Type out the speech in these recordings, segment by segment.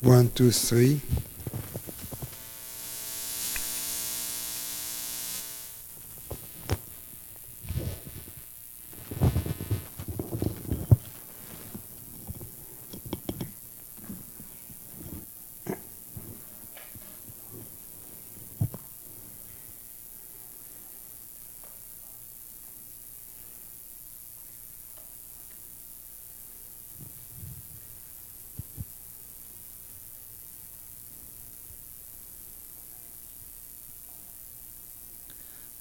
1, 2, 3.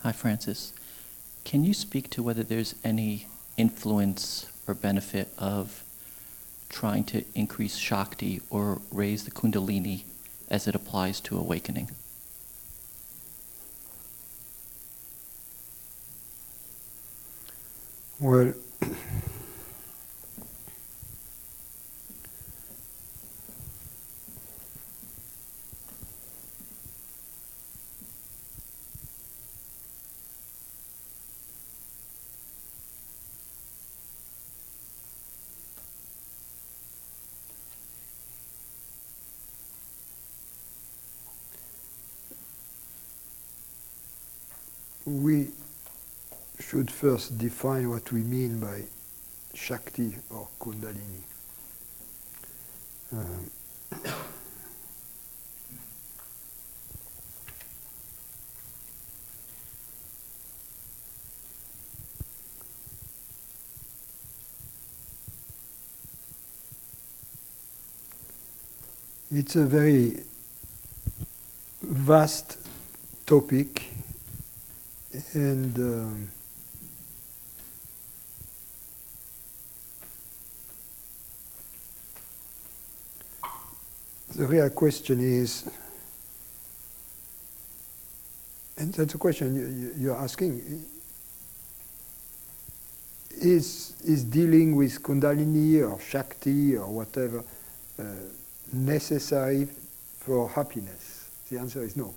Hi, Francis. Can you speak to whether there's any influence or benefit of trying to increase Shakti or raise the Kundalini as it applies to awakening? Well, we should first define what we mean by Shakti or Kundalini. It's a very vast topic, and the real question is, and that's a question you're asking, is dealing with Kundalini or Shakti or whatever necessary for happiness? The answer is no.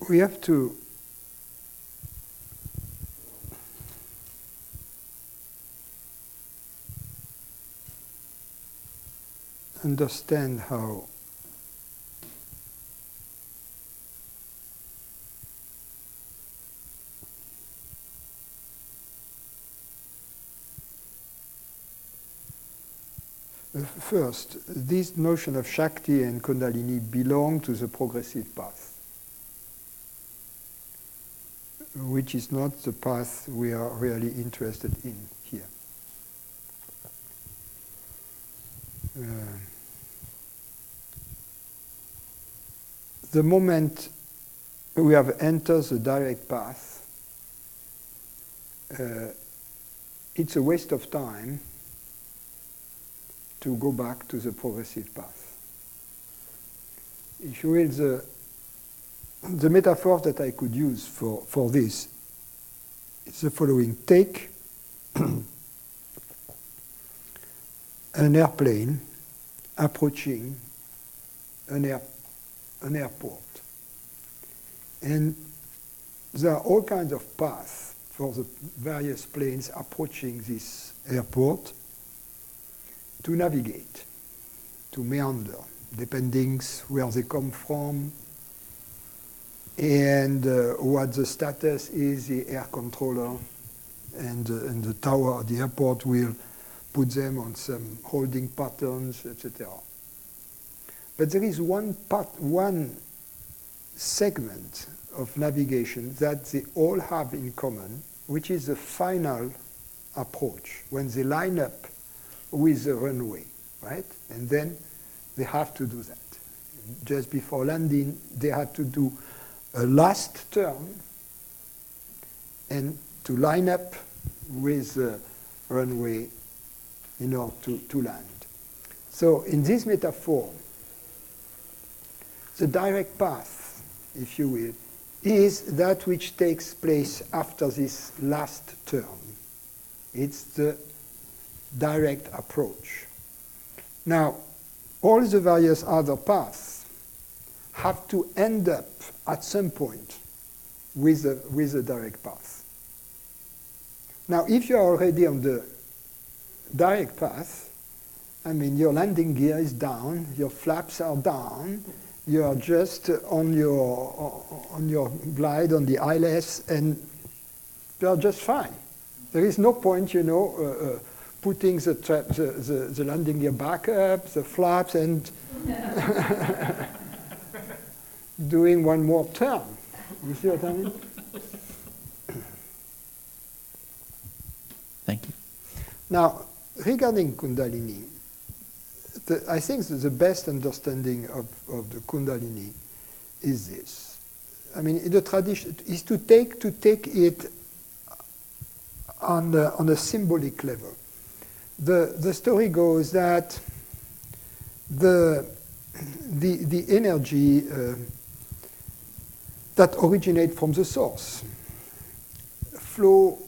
We have to understand how first, this notion of Shakti and Kundalini belong to the progressive path, which is not the path we are really interested in here. The moment we have entered the direct path, it's a waste of time to go back to the progressive path. If you will, the metaphor that I could use for this is the following. Take an airplane approaching an airport. And there are all kinds of paths for the various planes approaching this airport to navigate, to meander, depending where they come from, and what the status is. The air controller and the tower at the airport will put them on some holding patterns, etc. But there is one segment of navigation that they all have in common, which is the final approach, when they line up with the runway, right? And then they have to do that. Just before landing, they had to do a last turn and to line up with the runway in order to land. So in this metaphor, the direct path if you will, is that which takes place after this last turn. It's the direct approach. Now, all the various other paths have to end up at some point with a direct path. Now, if you are already on the direct path, I mean, your landing gear is down, your flaps are down, you are just on your glide, on the ILS, and you are just fine. There is no point, putting the landing gear back up, the flaps, and doing one more turn. You see what I mean? Thank you. Now, regarding Kundalini, I think that the best understanding of the Kundalini is this. I mean, in the tradition, is to take it on a symbolic level. The story goes that the energy that originate from the source flow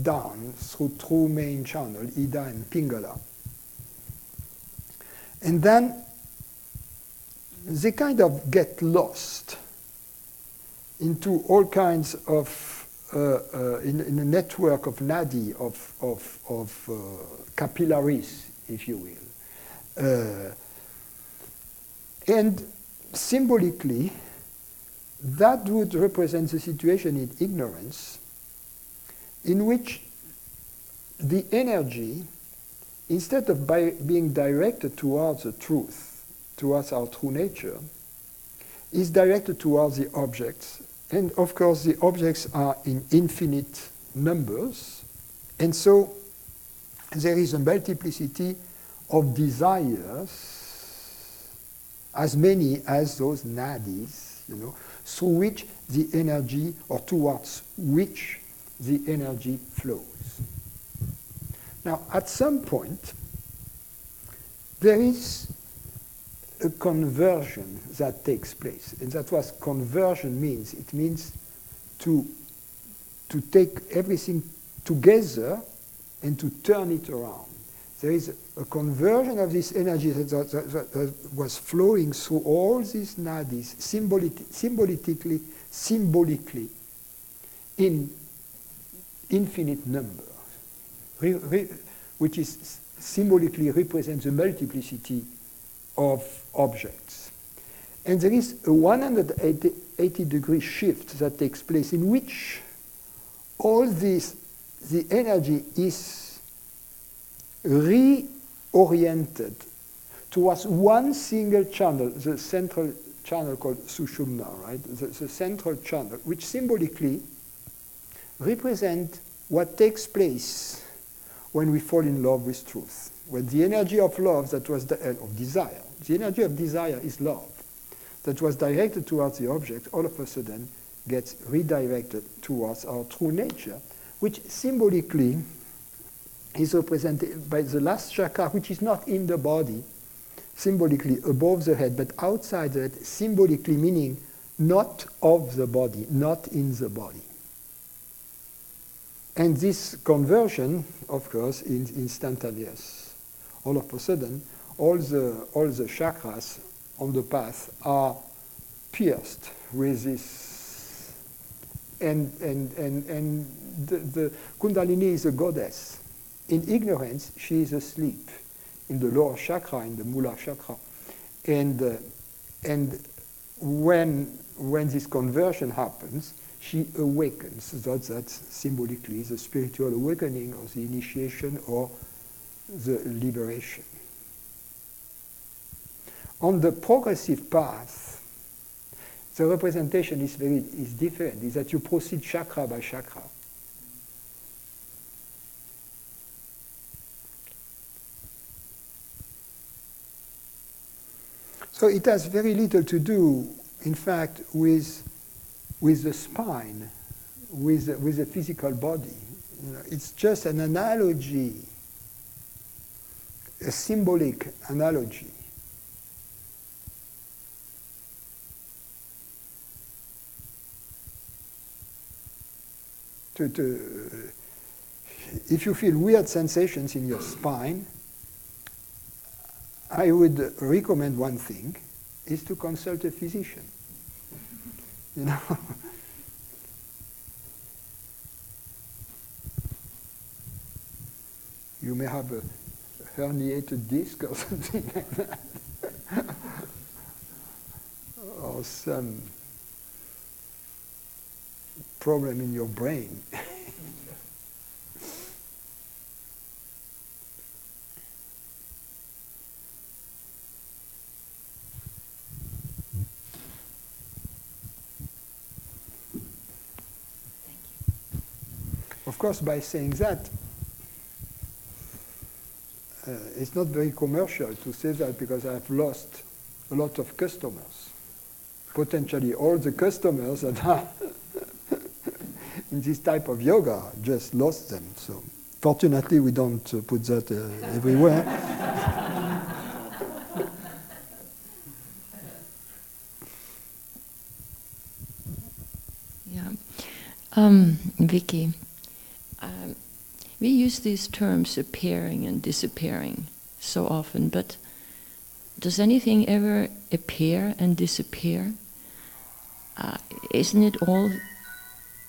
down through two main channels, Ida and Pingala. And then they kind of get lost into all kinds of, in a network of nadi, of capillaries, if you will. And symbolically, that would represent the situation in ignorance, in which the energy, instead of being directed towards the truth, towards our true nature, is directed towards the objects. And of course, the objects are in infinite numbers. And so there is a multiplicity of desires, as many as those nadis, through which the energy, or towards which the energy flows. Now, at some point, there is a conversion that takes place. And that's what conversion means. It means to take everything together and to turn it around. There is a conversion of this energy that was flowing through all these nadis, symbolically, in infinite number, which is symbolically represents the multiplicity of objects. And there is a 180-degree shift that takes place in which all this, the energy is reoriented towards one single channel, the central channel called Sushumna, right? The central channel, which symbolically represents what takes place when we fall in love with truth. When the energy of love, that was of desire, the energy of desire is love, that was directed towards the object, all of a sudden gets redirected towards our true nature, which symbolically is represented by the last chakra, which is not in the body, symbolically above the head, but outside the head, symbolically meaning not of the body, not in the body. And this conversion, of course, is instantaneous. All of a sudden, all the chakras on the path are pierced with this. And the Kundalini is a goddess. In ignorance, she is asleep in the lower chakra, in the Mula chakra. And when this conversion happens, she awakens. That's symbolically the spiritual awakening, or the initiation, or the liberation. On the progressive path, the representation is different. Is that you proceed chakra by chakra. So it has very little to do, in fact, with the spine, with the physical body. It's just an analogy, a symbolic analogy. if you feel weird sensations in your spine, I would recommend one thing, is to consult a physician. You know? You may have a herniated disc or something like that. Or some problem in your brain. Of course, by saying that, it's not very commercial to say that, because I've lost a lot of customers. Potentially all the customers that are in this type of yoga just lost them. So fortunately, we don't put that everywhere. Yeah. Vicky, we use these terms appearing and disappearing so often, but does anything ever appear and disappear? Isn't it all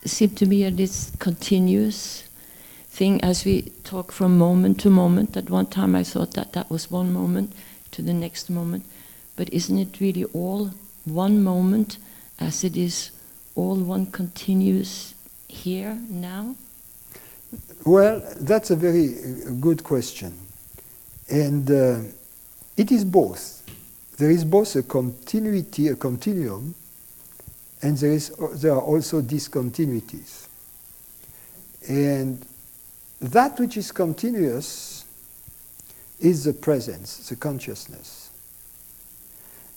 seem to be this continuous thing as we talk from moment to moment? At one time I thought that that was one moment to the next moment, but isn't it really all one moment as it is all one continuous here, now? Well, that's a very good question. And it is both. There is both a continuity, a continuum, and there are also discontinuities. And that which is continuous is the presence, the consciousness.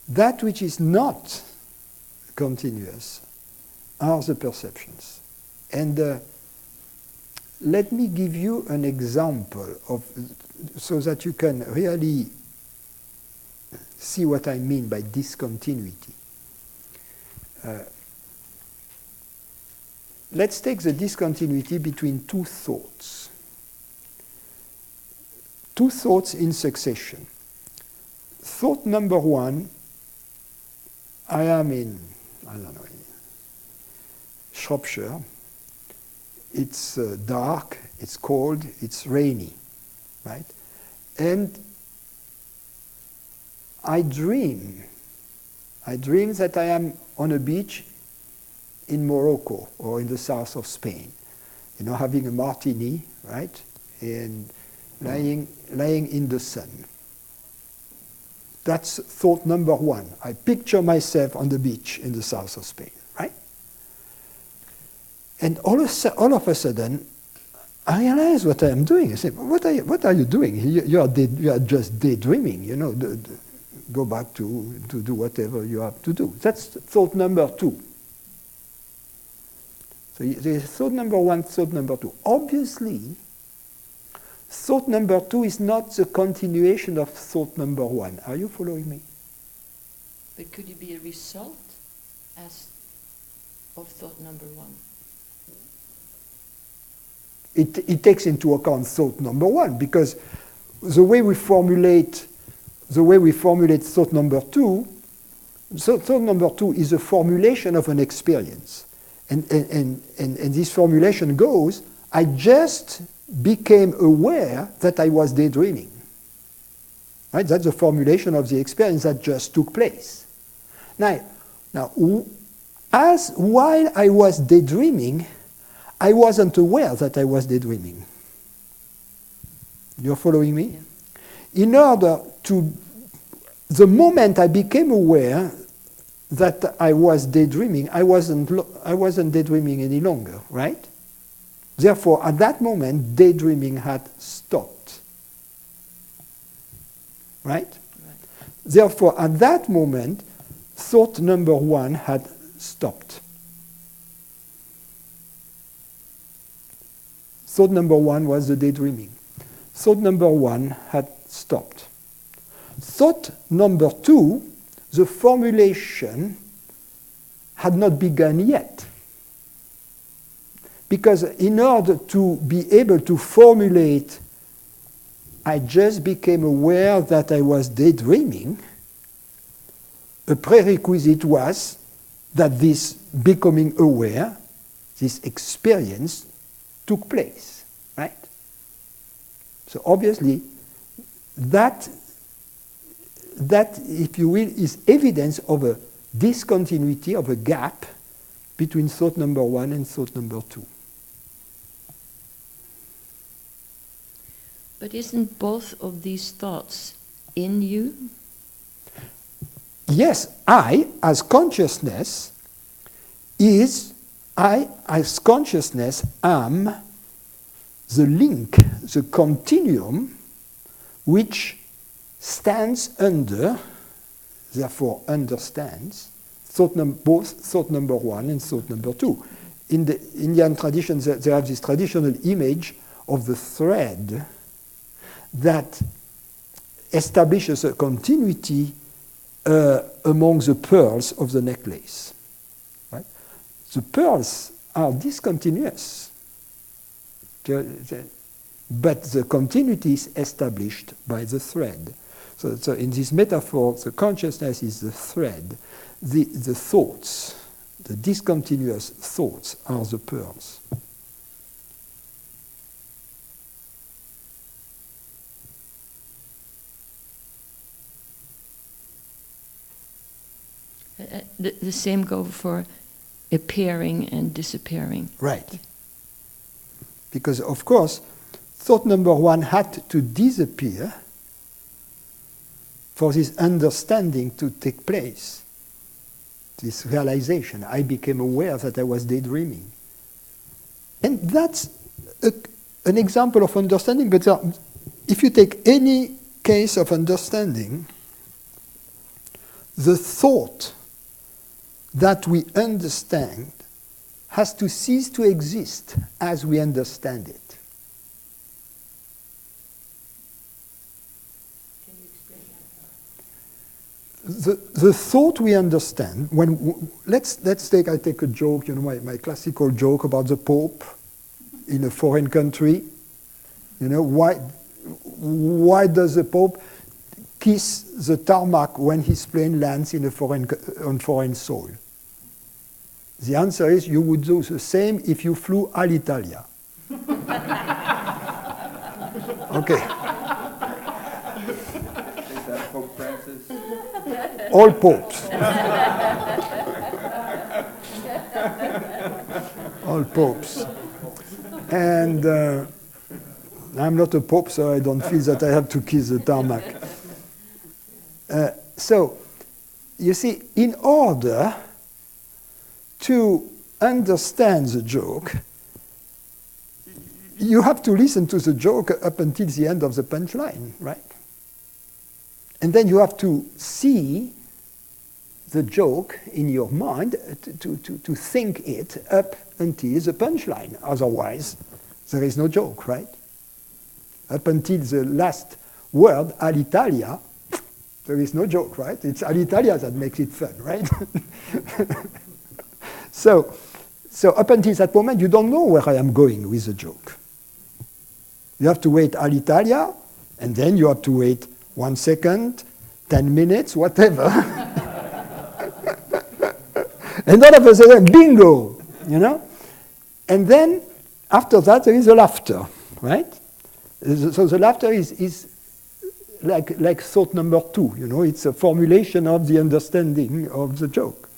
That which is not continuous are the perceptions. And let me give you an example so that you can really see what I mean by discontinuity. Let's take the discontinuity between two thoughts. Two thoughts in succession. Thought number one, I am in, I don't know, Shropshire. It's dark, it's cold, it's rainy, right? And I dream that I am on a beach in Morocco or in the south of Spain, you know, having a martini, right? And lying in the sun. That's thought number one. I picture myself on the beach in the south of Spain, right? And all of a sudden, I realize what I am doing. I say, what are you doing? You are just daydreaming, you know. Go back to do whatever you have to do. That's thought number two. So there's thought number one, thought number two. Obviously, thought number two is not the continuation of thought number one. Are you following me? But could it be a result of thought number one? It takes into account thought number one, because the way we formulate thought number two is a formulation of an experience. And this formulation goes, I just became aware that I was daydreaming. Right? That's the formulation of the experience that just took place. Now, while I was daydreaming, I wasn't aware that I was daydreaming. You're following me? Yeah. In order to, the moment I became aware that I was daydreaming, I wasn't daydreaming any longer, right? Therefore, at that moment, daydreaming had stopped. Right? Therefore, at that moment, thought number one had stopped. Thought number one was the daydreaming. Thought number one had stopped. Thought number two, the formulation had not begun yet. Because in order to be able to formulate, I just became aware that I was daydreaming, a prerequisite was that this becoming aware, this experience, took place, right? So obviously, that, if you will, is evidence of a discontinuity, of a gap between thought number one and thought number two. But isn't both of these thoughts in you? Yes, I, as consciousness, am the link, the continuum, which stands under, therefore understands, both thought number one and thought number two. In the Indian tradition, there have this traditional image of the thread that establishes a continuity among the pearls of the necklace. Right? The pearls are discontinuous, but the continuity is established by the thread. So in this metaphor, the consciousness is the thread. The thoughts, the discontinuous thoughts, are the pearls. The same go for appearing and disappearing. Right. Because, of course, thought number one had to disappear for this understanding to take place, this realization. I became aware that I was daydreaming. And that's an example of understanding, but if you take any case of understanding, the thought that we understand has to cease to exist as we understand it. Can you explain that? The thought we understand, let's take a joke, my classical joke about the Pope in a foreign country. Why does the Pope kiss the tarmac when his plane lands on foreign soil? The answer is you would do the same if you flew Alitalia. Okay. Is that Pope Francis? All popes. All popes. And I'm not a pope, so I don't feel that I have to kiss the tarmac. So, you see, in order to understand the joke, you have to listen to the joke up until the end of the punchline, right? And then you have to see the joke in your mind, to think it up until the punchline. Otherwise, there is no joke, right? Up until the last word, Alitalia, there is no joke, right? It's Alitalia that makes it fun, right? So up until that moment, you don't know where I am going with the joke. You have to wait Alitalia, and then you have to wait 1 second, 10 minutes, whatever. And all of a sudden, bingo, And then, after that, there is the laughter, right? So the laughter is like thought number two, it's a formulation of the understanding of the joke.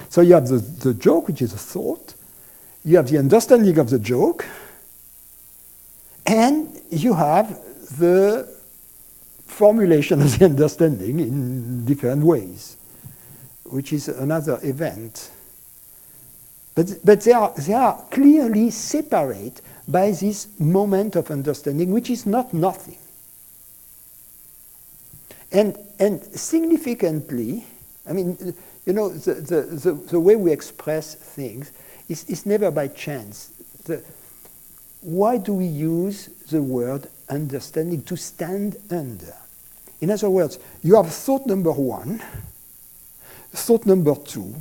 So you have the joke, which is a thought, you have the understanding of the joke, and you have the formulation of the understanding in different ways, which is another event. But they are clearly separate by this moment of understanding, which is not nothing. And significantly, I mean, the way we express things is never by chance. Why do we use the word understanding? To stand under. In other words, you have thought number one, thought number two,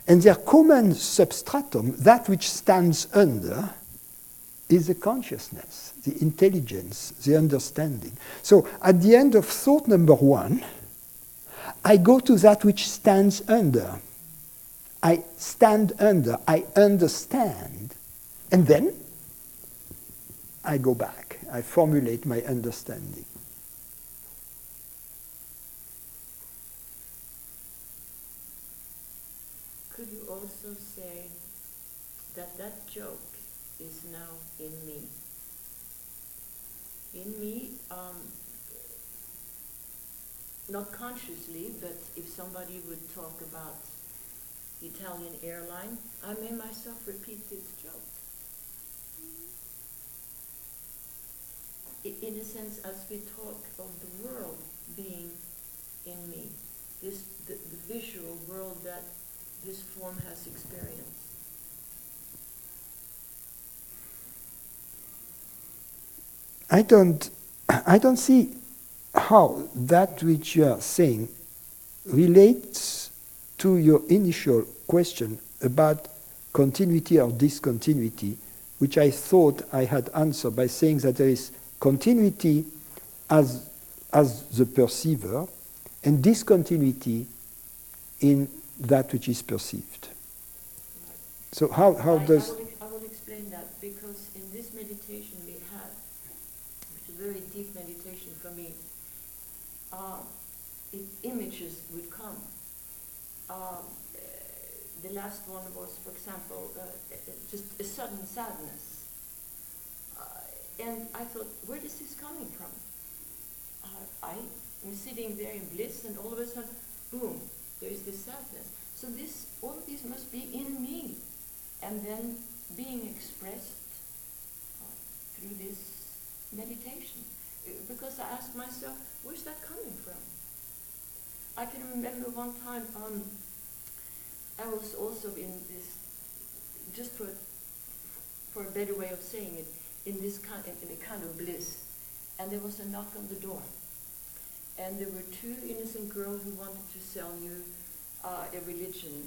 And their common substratum, that which stands under, is the consciousness, the intelligence, the understanding. So at the end of thought number one, I go to that which stands under. I stand under, I understand, and then I go back. I formulate my understanding. Could you also say that that joke is now in me? In me, not consciously, but if somebody would talk about the Italian airline, I may myself repeat this joke. In a sense, as we talk of the world being in me, the visual world that this form has experienced. I don't see how that which you are saying relates to your initial question about continuity or discontinuity, which I thought I had answered by saying that there is continuity as the perceiver and discontinuity in that which is perceived. So how does... I will explain that, because in this meditation we had, which is a very deep meditation for me, images would come. The last one was, for example, just a sudden sadness. And I thought, where is this coming from? I am sitting there in bliss, and all of a sudden, boom, there is this sadness. So all of these must be in me, and then being expressed through this meditation. Because I asked myself, where's that coming from? I can remember one time I was also in this, just for a better way of saying it, in a kind of bliss, and there was a knock on the door, and there were two innocent girls who wanted to sell you a religion.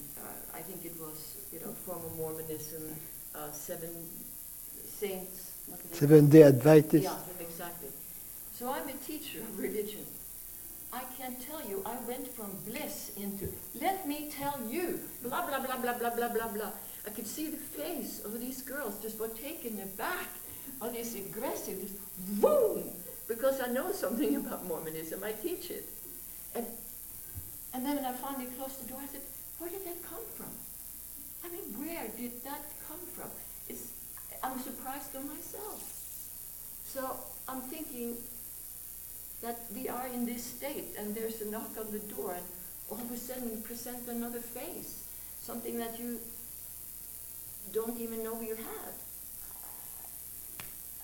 I think it was, former Mormonism, seven saints. Seventh-day Adventist. Yeah, exactly. So I'm a teacher of religion. I can't tell you, I went from bliss into, let me tell you, blah, blah, blah, blah, blah, blah, blah, blah. I could see the face of these girls just were taken aback, all this aggressive, just boom, because I know something about Mormonism, I teach it. And then when I finally closed the door, I said, where did that come from? I mean, where did that come from? I'm surprised of myself. So I'm thinking that we are in this state, and there's a knock on the door, and all of a sudden you present another face, something that you don't even know you have.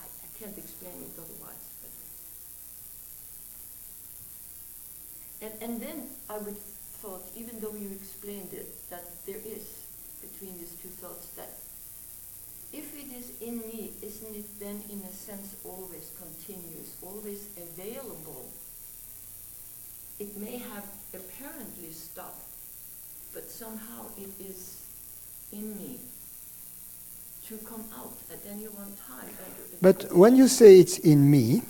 I can't explain it otherwise. And then I would thought, even though you explained it, that there is between these two thoughts, that if it is in me, isn't it then in a sense always continuous, always available? It may have apparently stopped, but somehow it is in me to come out at any one time. But when you say it's in me,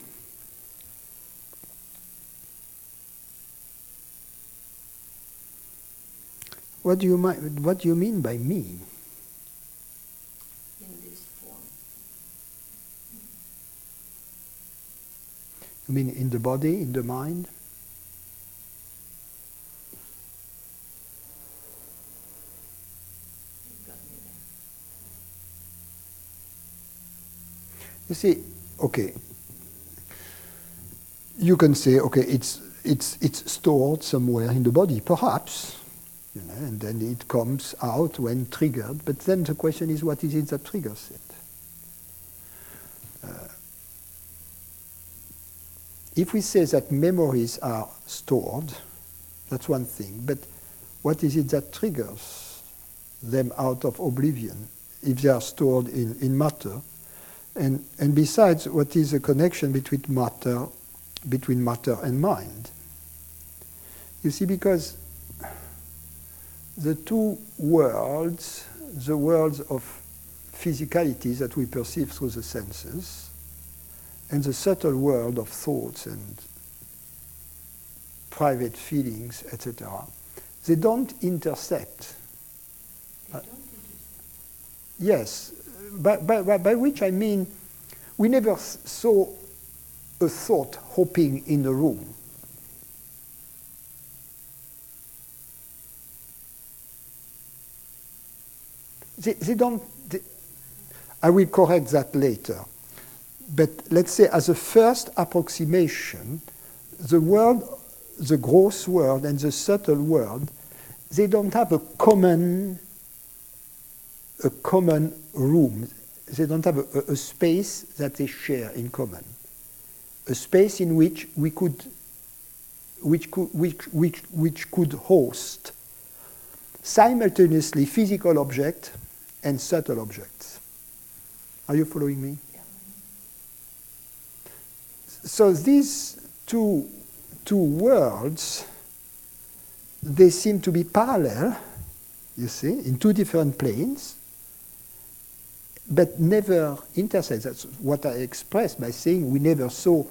what do you mean by me? In this form. You mean in the body, in the mind? You got me there. You see, okay, you can say, okay, it's stored somewhere in the body, perhaps, and then it comes out when triggered. But then the question is, what is it that triggers it? If we say that memories are stored, that's one thing. But what is it that triggers them out of oblivion if they are stored in matter? And besides, what is the connection between matter and mind? You see, because the two worlds, the worlds of physicality that we perceive through the senses, and the subtle world of thoughts and private feelings, etc., they don't intersect. Yes, by which I mean we never saw a thought hopping in a room. They don't. I will correct that later. But let's say as a first approximation, the world, the gross world and the subtle world, they don't have a common room. They don't have a space that they share in common. A space in which which could host simultaneously physical objects and subtle objects. Are you following me? Yeah. So these two worlds, they seem to be parallel, you see, in two different planes, but never intersect. That's what I expressed by saying we never saw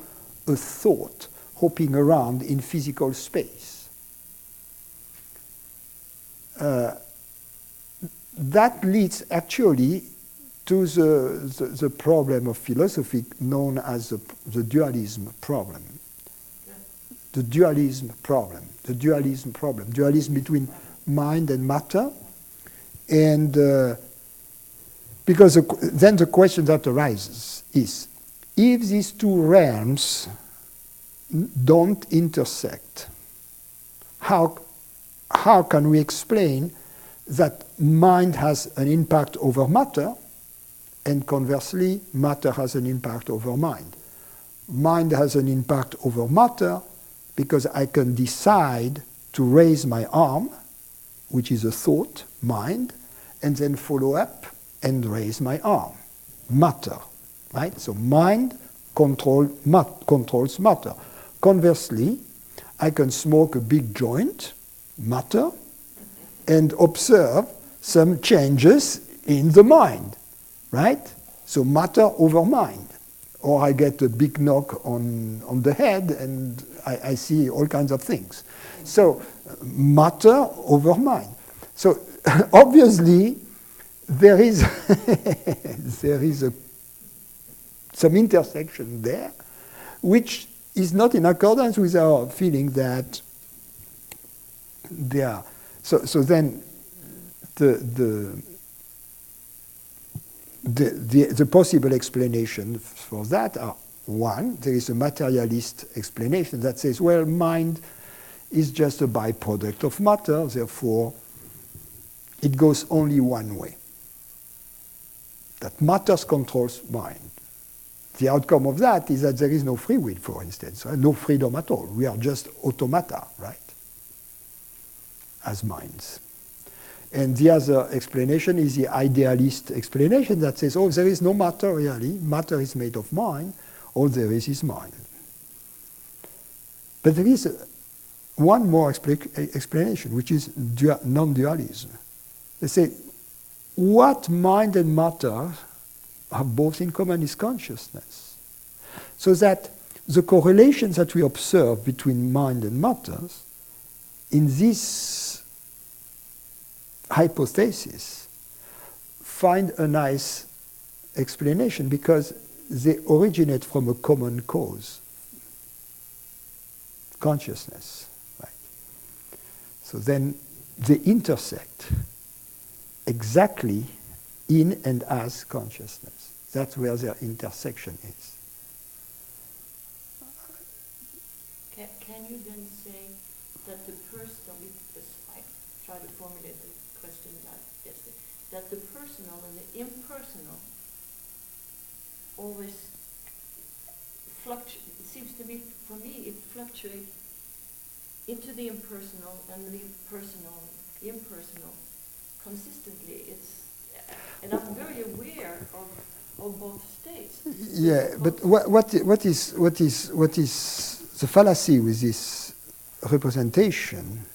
a thought hopping around in physical space. That leads actually to the problem of philosophy known as the dualism problem. The dualism problem. The dualism problem. Dualism between mind and matter. And because then the question that arises is, if these two realms don't intersect, how can we explain that mind has an impact over matter, and conversely, matter has an impact over mind? Mind has an impact over matter because I can decide to raise my arm, which is a thought, mind, and then follow up and raise my arm, matter, right? So mind controls matter. Conversely, I can smoke a big joint, matter, and observe some changes in the mind, right? So matter over mind. Or I get a big knock on the head and I see all kinds of things. So matter over mind. So obviously there is some intersection there, which is not in accordance with our feeling that they are. So then the possible explanations for that are, one, there is a materialist explanation that says, well, mind is just a byproduct of matter, therefore it goes only one way. That matter controls mind. The outcome of that is that there is no free will, for instance, right? No freedom at all. We are just automata, right? As minds. And the other explanation is the idealist explanation that says, oh, there is no matter really. Matter is made of mind. All there is mind. But there is one more explanation, which is non-dualism. They say, what mind and matter have both in common is consciousness. So that the correlations that we observe between mind and matter in this hypothesis find a nice explanation because they originate from a common cause, consciousness. Right? So then they intersect exactly in and as consciousness. That's where their intersection is. Can you then say that the personal, because I tried to formulate the question yesterday, that the personal and the impersonal always fluctuate? It seems to me, for me, it fluctuates into the impersonal and the personal, impersonal, consistently. And I'm very aware of both states. Yeah, but what is the fallacy with this representation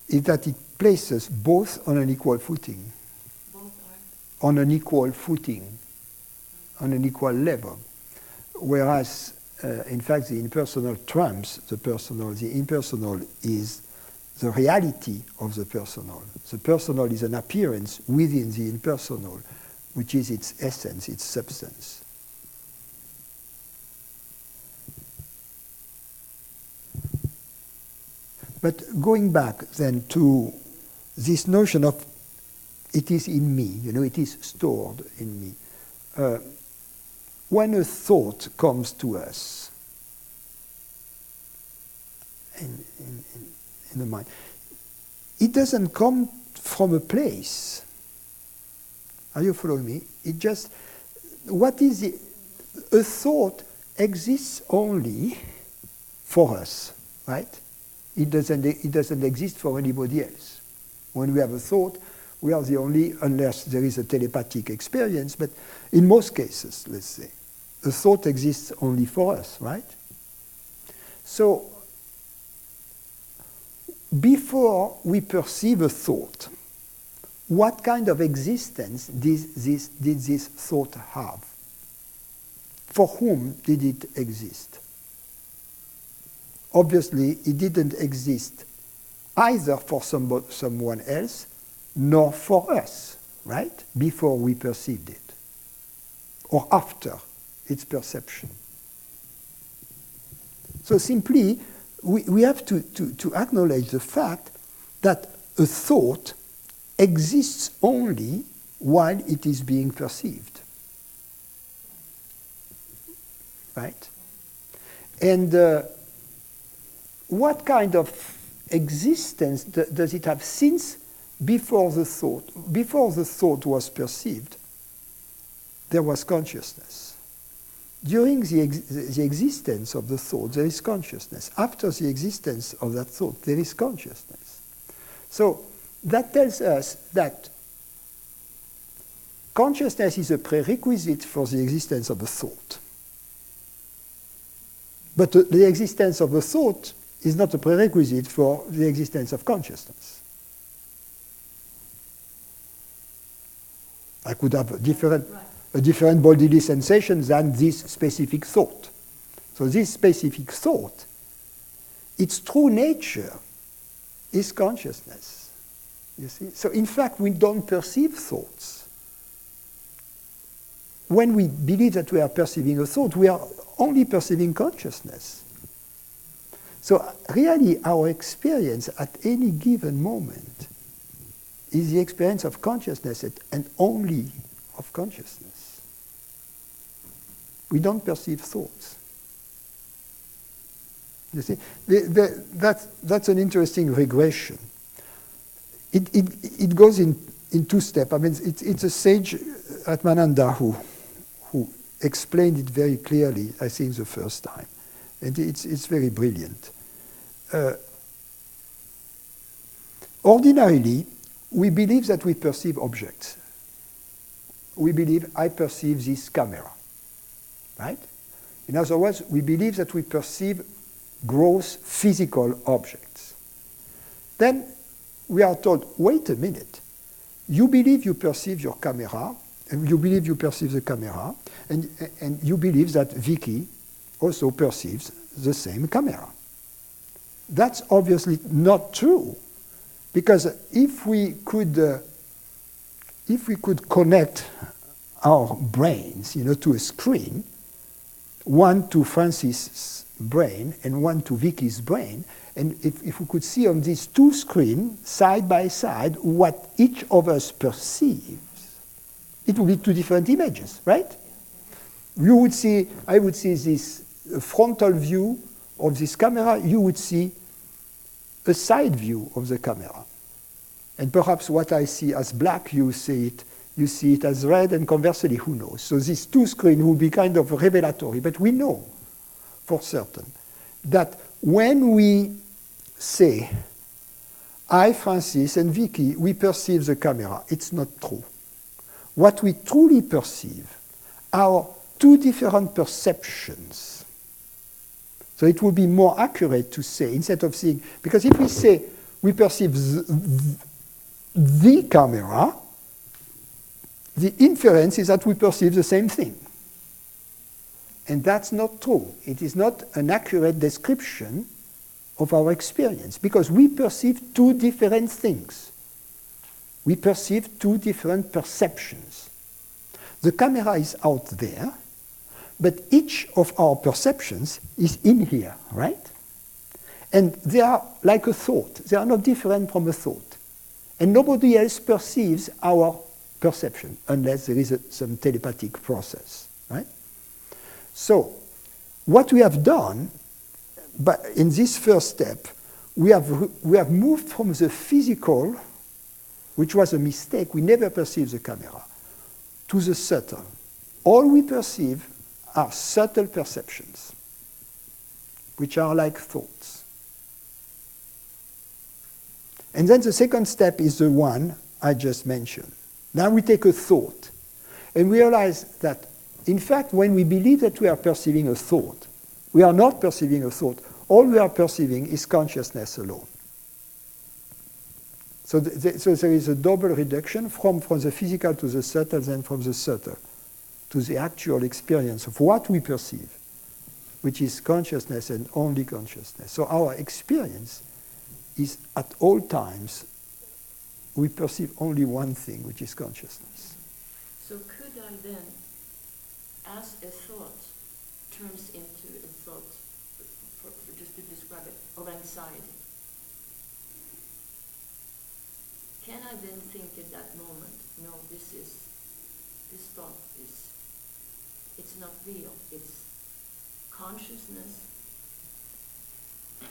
is that it places both on an equal footing. On an equal footing, on an equal level. Whereas, in fact, the impersonal trumps the personal. The impersonal is the reality of the personal. The personal is an appearance within the impersonal, which is its essence, its substance. But going back then to this notion of it is in me, it is stored in me. When a thought comes to us in the mind, it doesn't come from a place. Are you following me? It just, what is it? A thought exists only for us, right? It doesn't exist for anybody else. When we have a thought, we are the only, unless there is a telepathic experience, but in most cases, let's say, a thought exists only for us, right? So, before we perceive a thought, what kind of existence did this thought have? For whom did it exist? Obviously, it didn't exist either for someone else, nor for us, right? Before we perceived it, or after its perception. So simply, we have to acknowledge the fact that a thought exists only while it is being perceived, right? And what kind of existence does it have since before the thought was perceived, there was consciousness. During the existence of the thought, there is consciousness. After the existence of that thought, there is consciousness. So that tells us that consciousness is a prerequisite for the existence of a thought. But the existence of a thought is not a prerequisite for the existence of consciousness. I could have a different bodily sensation than this specific thought. So this specific thought, its true nature is consciousness. You see? So in fact, we don't perceive thoughts. When we believe that we are perceiving a thought, we are only perceiving consciousness. So really, our experience at any given moment is the experience of consciousness and only of consciousness. We don't perceive thoughts. You see, that's an interesting regression. It goes in two steps. I mean, it's a sage, Atmananda, who explained it very clearly, I think, the first time. And it's very brilliant. Ordinarily, we believe that we perceive objects. We believe, I perceive this camera, right? In other words, we believe that we perceive gross physical objects. Then we are told, wait a minute, you believe you perceive your camera, and you believe you perceive the camera, and you believe that Vicky also perceives the same camera. That's obviously not true, because if we could connect our brains, to a screen, one to Francis' brain and one to Vicky's brain, and if we could see on these two screens, side by side, what each of us perceives, it would be two different images, right? I would see this frontal view of this camera, you would see a side view of the camera. And perhaps what I see as black, you see it as red, and conversely, who knows? So these two screens will be kind of revelatory, but we know for certain that when we say, I, Francis, and Vicky, we perceive the camera, it's not true. What we truly perceive are two different perceptions. So it would be more accurate to say, instead of saying, because if we say we perceive the camera, the inference is that we perceive the same thing. And that's not true. It is not an accurate description of our experience, because we perceive two different things. We perceive two different perceptions. The camera is out there, but each of our perceptions is in here, right? And they are like a thought. They are not different from a thought. And nobody else perceives our perception unless there is some telepathic process, right? So what we have done, but in this first step, we have moved from the physical, which was a mistake, we never perceived the camera, to the subtle. All we perceive are subtle perceptions, which are like thoughts. And then the second step is the one I just mentioned. Now we take a thought, and we realize that, in fact, when we believe that we are perceiving a thought, we are not perceiving a thought. All we are perceiving is consciousness alone. So there is a double reduction from the physical to the subtle, then from the subtle to the actual experience of what we perceive, which is consciousness and only consciousness. So our experience is at all times, we perceive only one thing, which is consciousness. So could I then, as a thought turns into a thought, just to describe it, of anxiety, can I then think at that moment, no, this thought it's not real, it's consciousness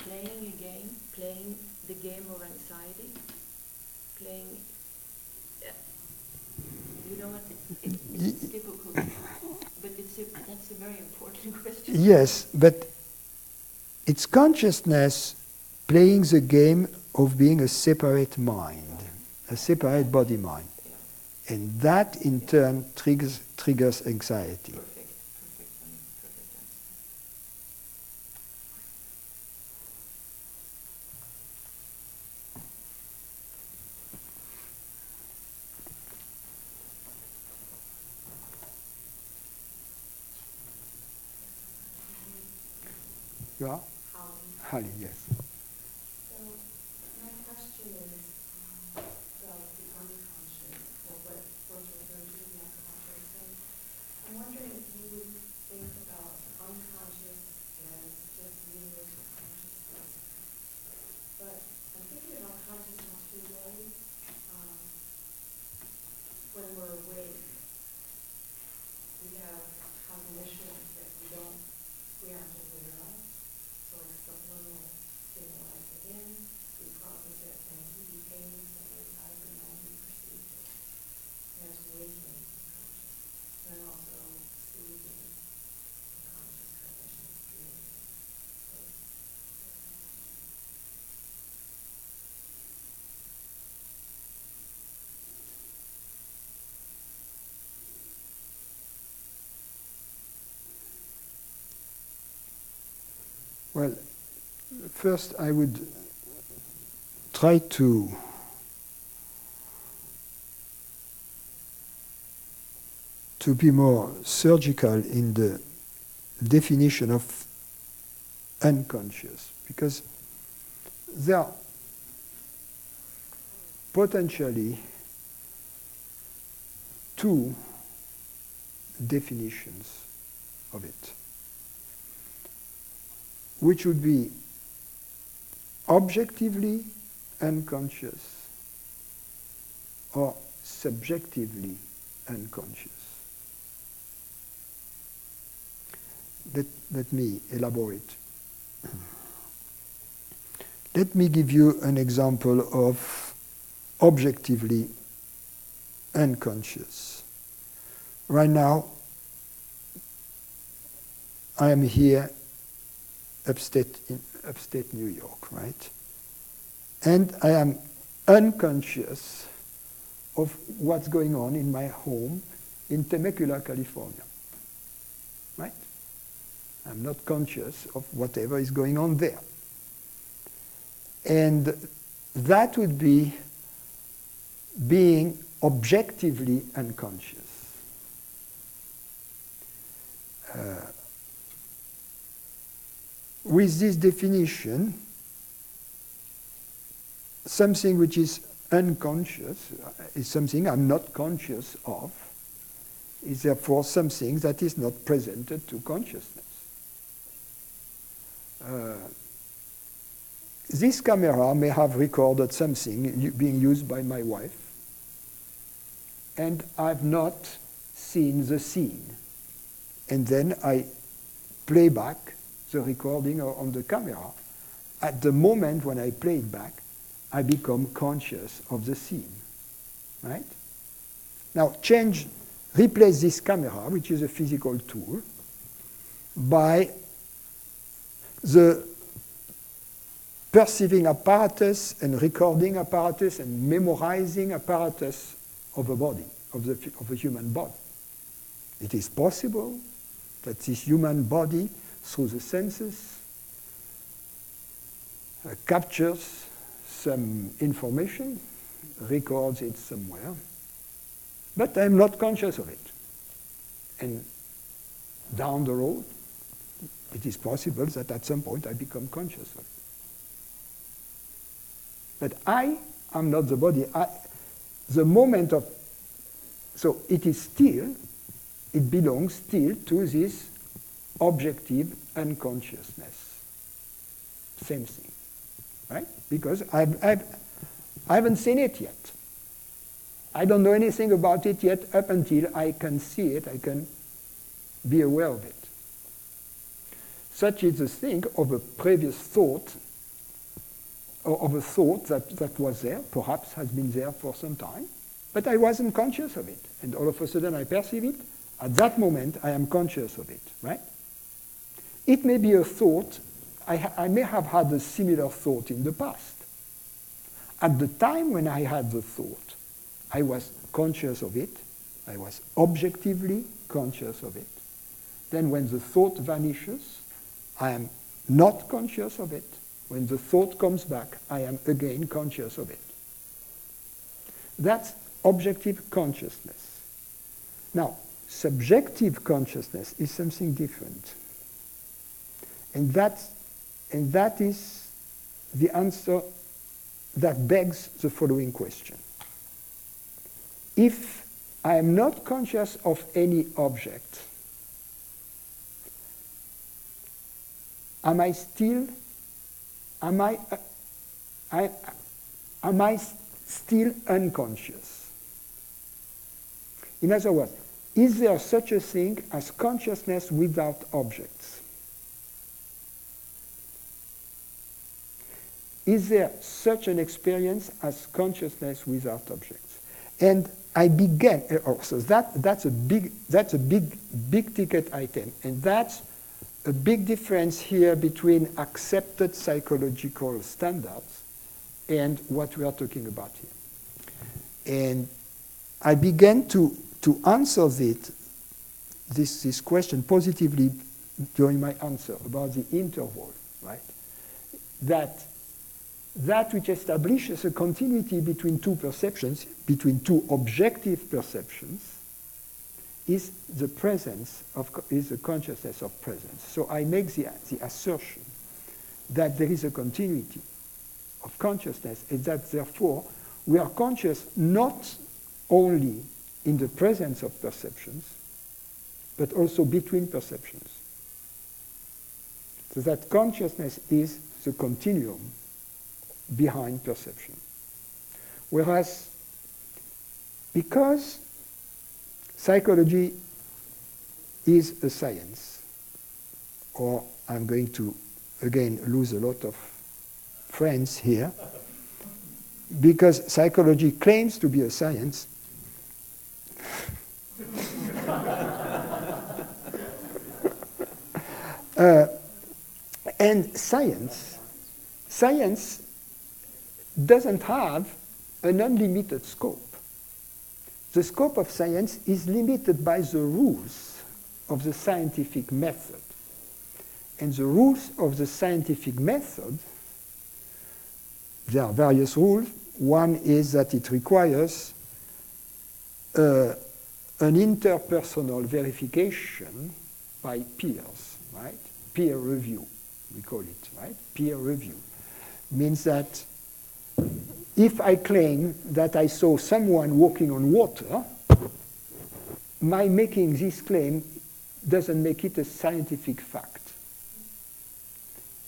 playing a game, playing the game of anxiety, playing, you know what, it's difficult, but that's a very important question. Yes, but it's consciousness playing the game of being a separate mind, a separate body-mind. Yeah. And that, in turn, triggers anxiety. Perfect. You are? Holly, yes. So my question is about the unconscious, or what we're referring to as the unconscious. And I'm wondering if you would think about unconscious as just universal consciousness. But I'm thinking about consciousness two ways. When we're awake, we have cognitions that we aren't aware of. So like subliminal stimuli get in, we process it, and we behave somewhere inside of our mind, we perceive it. And that's waking unconscious. And then also sleeping unconscious cognitions, dreaming. So, well, first I would try to be more surgical in the definition of unconscious, because there are potentially two definitions of it, which would be objectively unconscious or subjectively unconscious. Let me elaborate. Let me give you an example of objectively unconscious. Right now, I am here upstate New York, right? And I am unconscious of what's going on in my home in Temecula, California, right? I'm not conscious of whatever is going on there. And that would be being objectively unconscious. With this definition, something which is unconscious is something I'm not conscious of, is therefore something that is not presented to consciousness. This camera may have recorded something being used by my wife, and I've not seen the scene. And then I play back the recording on the camera. At the moment when I play it back, I become conscious of the scene, right? Now replace this camera, which is a physical tool, by the perceiving apparatus and recording apparatus and memorizing apparatus of a body, of a human body. It is possible that this human body, through the senses, captures some information, records it somewhere, but I'm not conscious of it. And down the road, it is possible that at some point I become conscious of it. But I am not the body. The moment of, so it is still, it belongs still to this objective unconsciousness. Same thing, right? Because I haven't seen it yet. I don't know anything about it yet up until I can see it, I can be aware of it. Such is the thing of a previous thought, or of a thought that was there, perhaps has been there for some time, but I wasn't conscious of it. And all of a sudden I perceive it. At that moment, I am conscious of it, right? It may be a thought. I may have had a similar thought in the past. At the time when I had the thought, I was conscious of it. I was objectively conscious of it. Then when the thought vanishes, I am not conscious of it. When the thought comes back, I am again conscious of it. That's objective consciousness. Now, subjective consciousness is something different. And that is the answer that begs the following question. If I am not conscious of any object, am I still unconscious? In other words, is there such a thing as consciousness without objects? Is there such an experience as consciousness without objects? And I began, so that's a big ticket item, and that's a big difference here between accepted psychological standards and what we are talking about here. And I began to answer this question positively during my answer about the interval, right? That which establishes a continuity between two perceptions, between two objective perceptions, is the presence is the consciousness of presence. So I make the assertion that there is a continuity of consciousness, and that therefore we are conscious not only in the presence of perceptions, but also between perceptions. So that consciousness is the continuum behind perception. Whereas, because psychology is a science, or I'm going to, again, lose a lot of friends here, because psychology claims to be a science, and science doesn't have an unlimited scope. The scope of science is limited by the rules of the scientific method. And the rules of the scientific method there are various rules. One is that it requires an interpersonal verification by peers, right? Peer review, we call it, right? Peer review means that if I claim that I saw someone walking on water, my making this claim doesn't make it a scientific fact.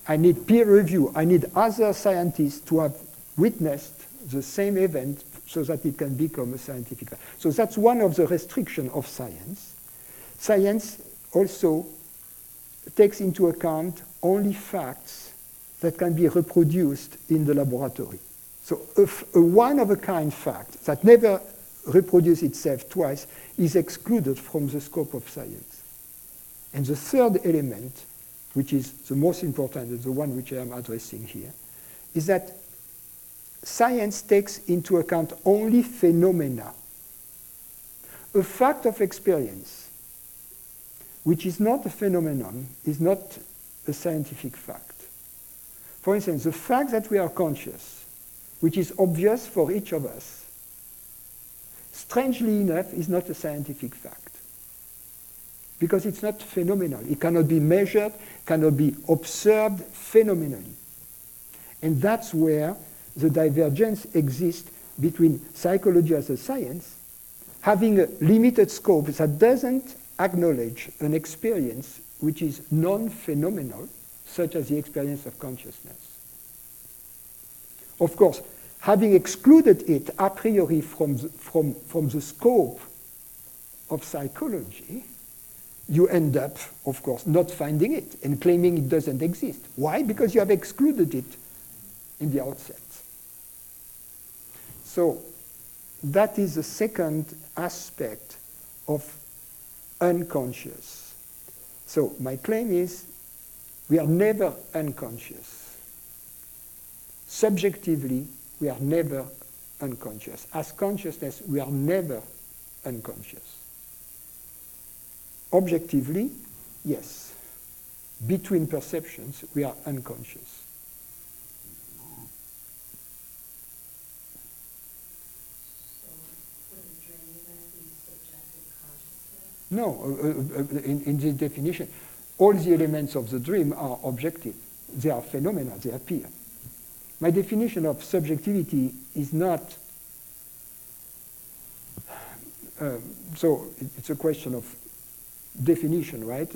I need peer review. I need other scientists to have witnessed the same event so that it can become a scientific fact. So that's one of the restrictions of science. Science also takes into account only facts that can be reproduced in the laboratory. So a one-of-a-kind fact that never reproduces itself twice is excluded from the scope of science. And the third element, which is the most important and the one which I am addressing here, is that science takes into account only phenomena. A fact of experience, which is not a phenomenon, is not a scientific fact. For instance, the fact that we are conscious, which is obvious for each of us, strangely enough, is not a scientific fact. Because it's not phenomenal. It cannot be measured, cannot be observed phenomenally. And that's where the divergence exists between psychology as a science, having a limited scope that doesn't acknowledge an experience which is non-phenomenal, such as the experience of consciousness. Of course, having excluded it a priori from the scope of psychology, you end up, of course, not finding it and claiming it doesn't exist. Why? Because you have excluded it in the outset. So that is the second aspect of unconscious. So my claim is we are never unconscious. Subjectively, we are never unconscious. As consciousness, we are never unconscious. Objectively, yes. Between perceptions, we are unconscious. No, in the definition, all the elements of the dream are objective. They are phenomena, they appear. My definition of subjectivity is not, so it's a question of definition, right?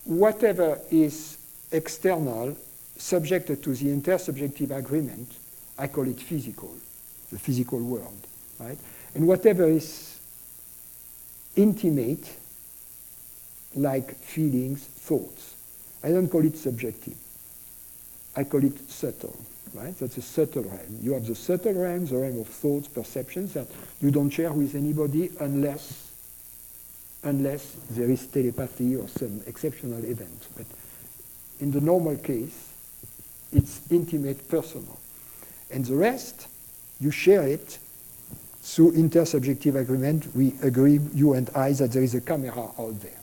Whatever is external, subjected to the intersubjective agreement, I call it physical, the physical world, right? And whatever is intimate, like feelings, thoughts, I don't call it subjective. I call it subtle, right? That's a subtle realm. You have the subtle realm, the realm of thoughts, perceptions that you don't share with anybody unless there is telepathy or some exceptional event. But in the normal case, it's intimate, personal. And the rest, you share it through intersubjective agreement. We agree, you and I, that there is a camera out there.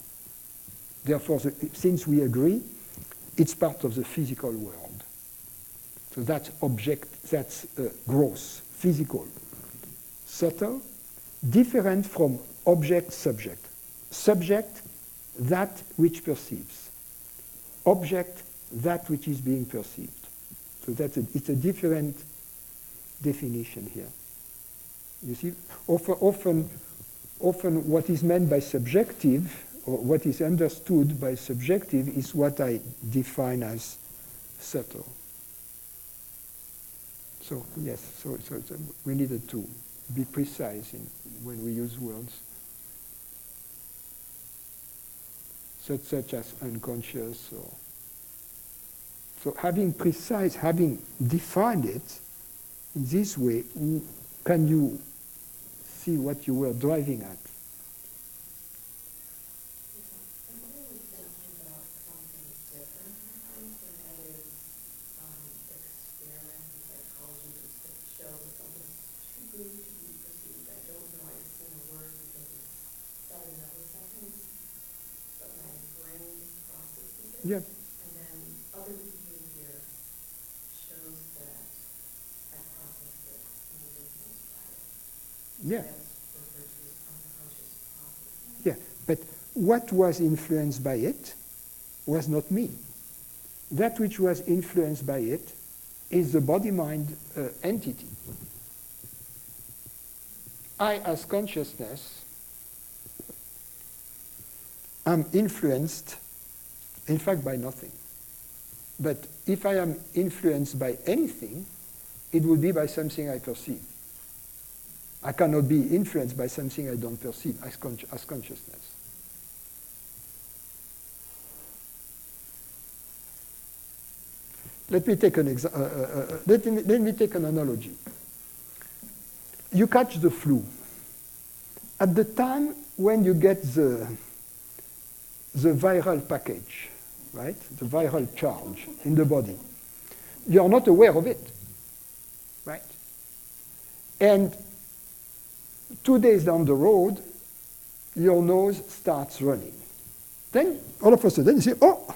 Therefore, since we agree, it's part of the physical world. So that's gross, physical, subtle, different from object-subject. Subject, that which perceives. Object, that which is being perceived. So it's a different definition here. You see, often what is meant by subjective, or what is understood by subjective, is what I define as subtle. So yes, so we needed to be precise when we use words. Such as unconscious. So having defined it in this way, can you see what you were driving at? I'm really thinking about something different, and that is experiment in psychology to show that something's too good to be perceived. I don't know, I've seen a word because it's got a millisecond. But my brain processes it, Yeah. and then other behavior shows Yeah. That's referred to as unconscious property. Yeah, but what was influenced by it was not me. That which was influenced by it is the body-mind entity. I, as consciousness, am influenced, in fact, by nothing. But if I am influenced by anything, it would be by something I perceive. I cannot be influenced by something I don't perceive as consciousness. Let me take let me take an analogy. You catch the flu. At the time when you get the viral package, right? The viral charge in the body, you are not aware of it, right? And 2 days down the road, your nose starts running. Then, all of a sudden, you say, oh,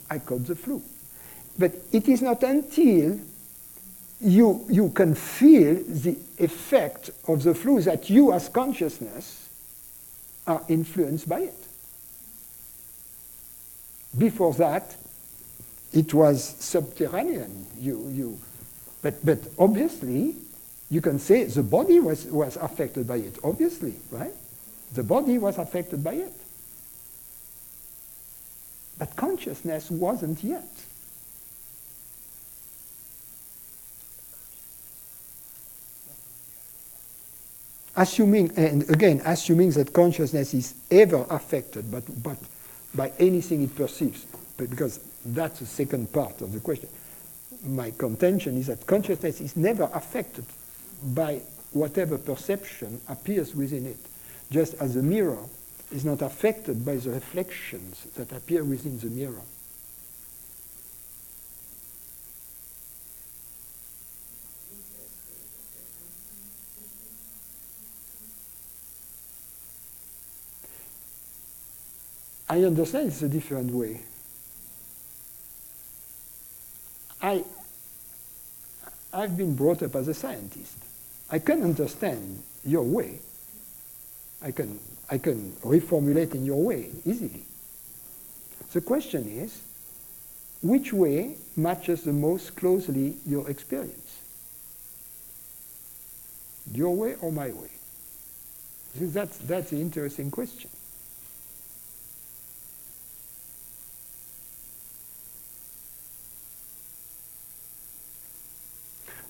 I caught the flu. But it is not until you can feel the effect of the flu that you, as consciousness, are influenced by it. Before that, it was subterranean. But obviously, you can say the body was affected by it, obviously, right? The body was affected by it. But consciousness wasn't yet. Assuming, and again, assuming that consciousness is ever affected but by anything it perceives, but because that's the second part of the question. My contention is that consciousness is never affected by whatever perception appears within it, just as a mirror is not affected by the reflections that appear within the mirror. I understand it's a different way. I've been brought up as a scientist. I can understand your way. I can reformulate in your way easily. The question is, which way matches the most closely your experience? Your way or my way? That's the interesting question.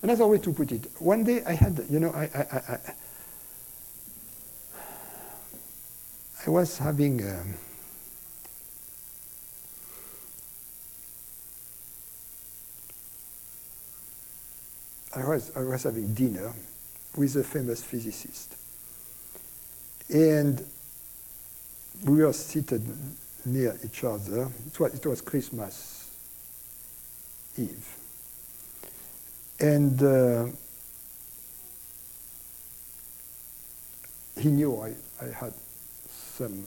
Another way to put it, one day I had, I was having I was having dinner with a famous physicist, and we were seated near each other. It was Christmas Eve. And he knew I had some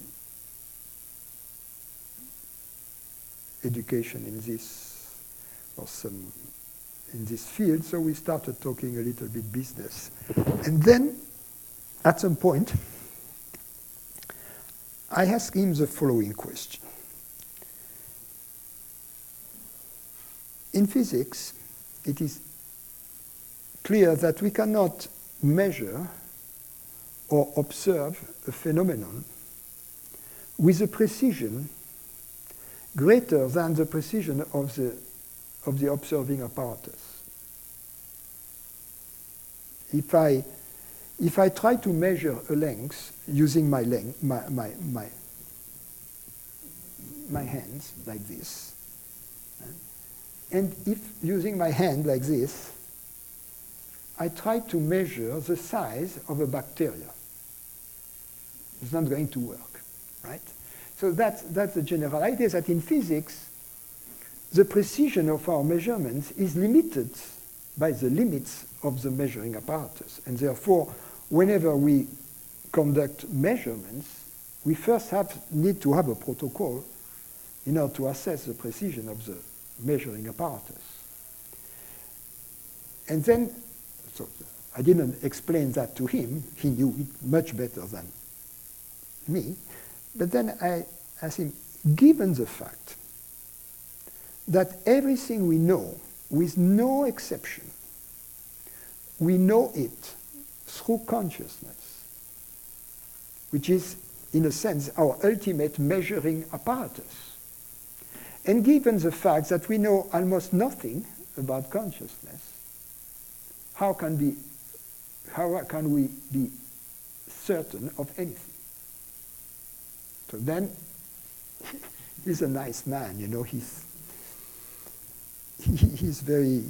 education in this, or some in this field, so we started talking a little bit business. And then, at some point, I asked him the following question. In physics, it is clear that we cannot measure or observe a phenomenon with a precision greater than the precision of the observing apparatus. If I try to measure a length using my hands like this, and if using my hand like this, I try to measure the size of a bacteria, it's not going to work, right? So that's the general idea, that in physics, the precision of our measurements is limited by the limits of the measuring apparatus. And therefore, whenever we conduct measurements, we first need to have a protocol in order to assess the precision of the measuring apparatus. And then, so I didn't explain that to him. He knew it much better than me. But then I asked him, given the fact that everything we know, with no exception, we know it through consciousness, which is, in a sense, our ultimate measuring apparatus. And given the fact that we know almost nothing about consciousness, how can we be certain of anything? So then, he's a nice man, you know, he's very,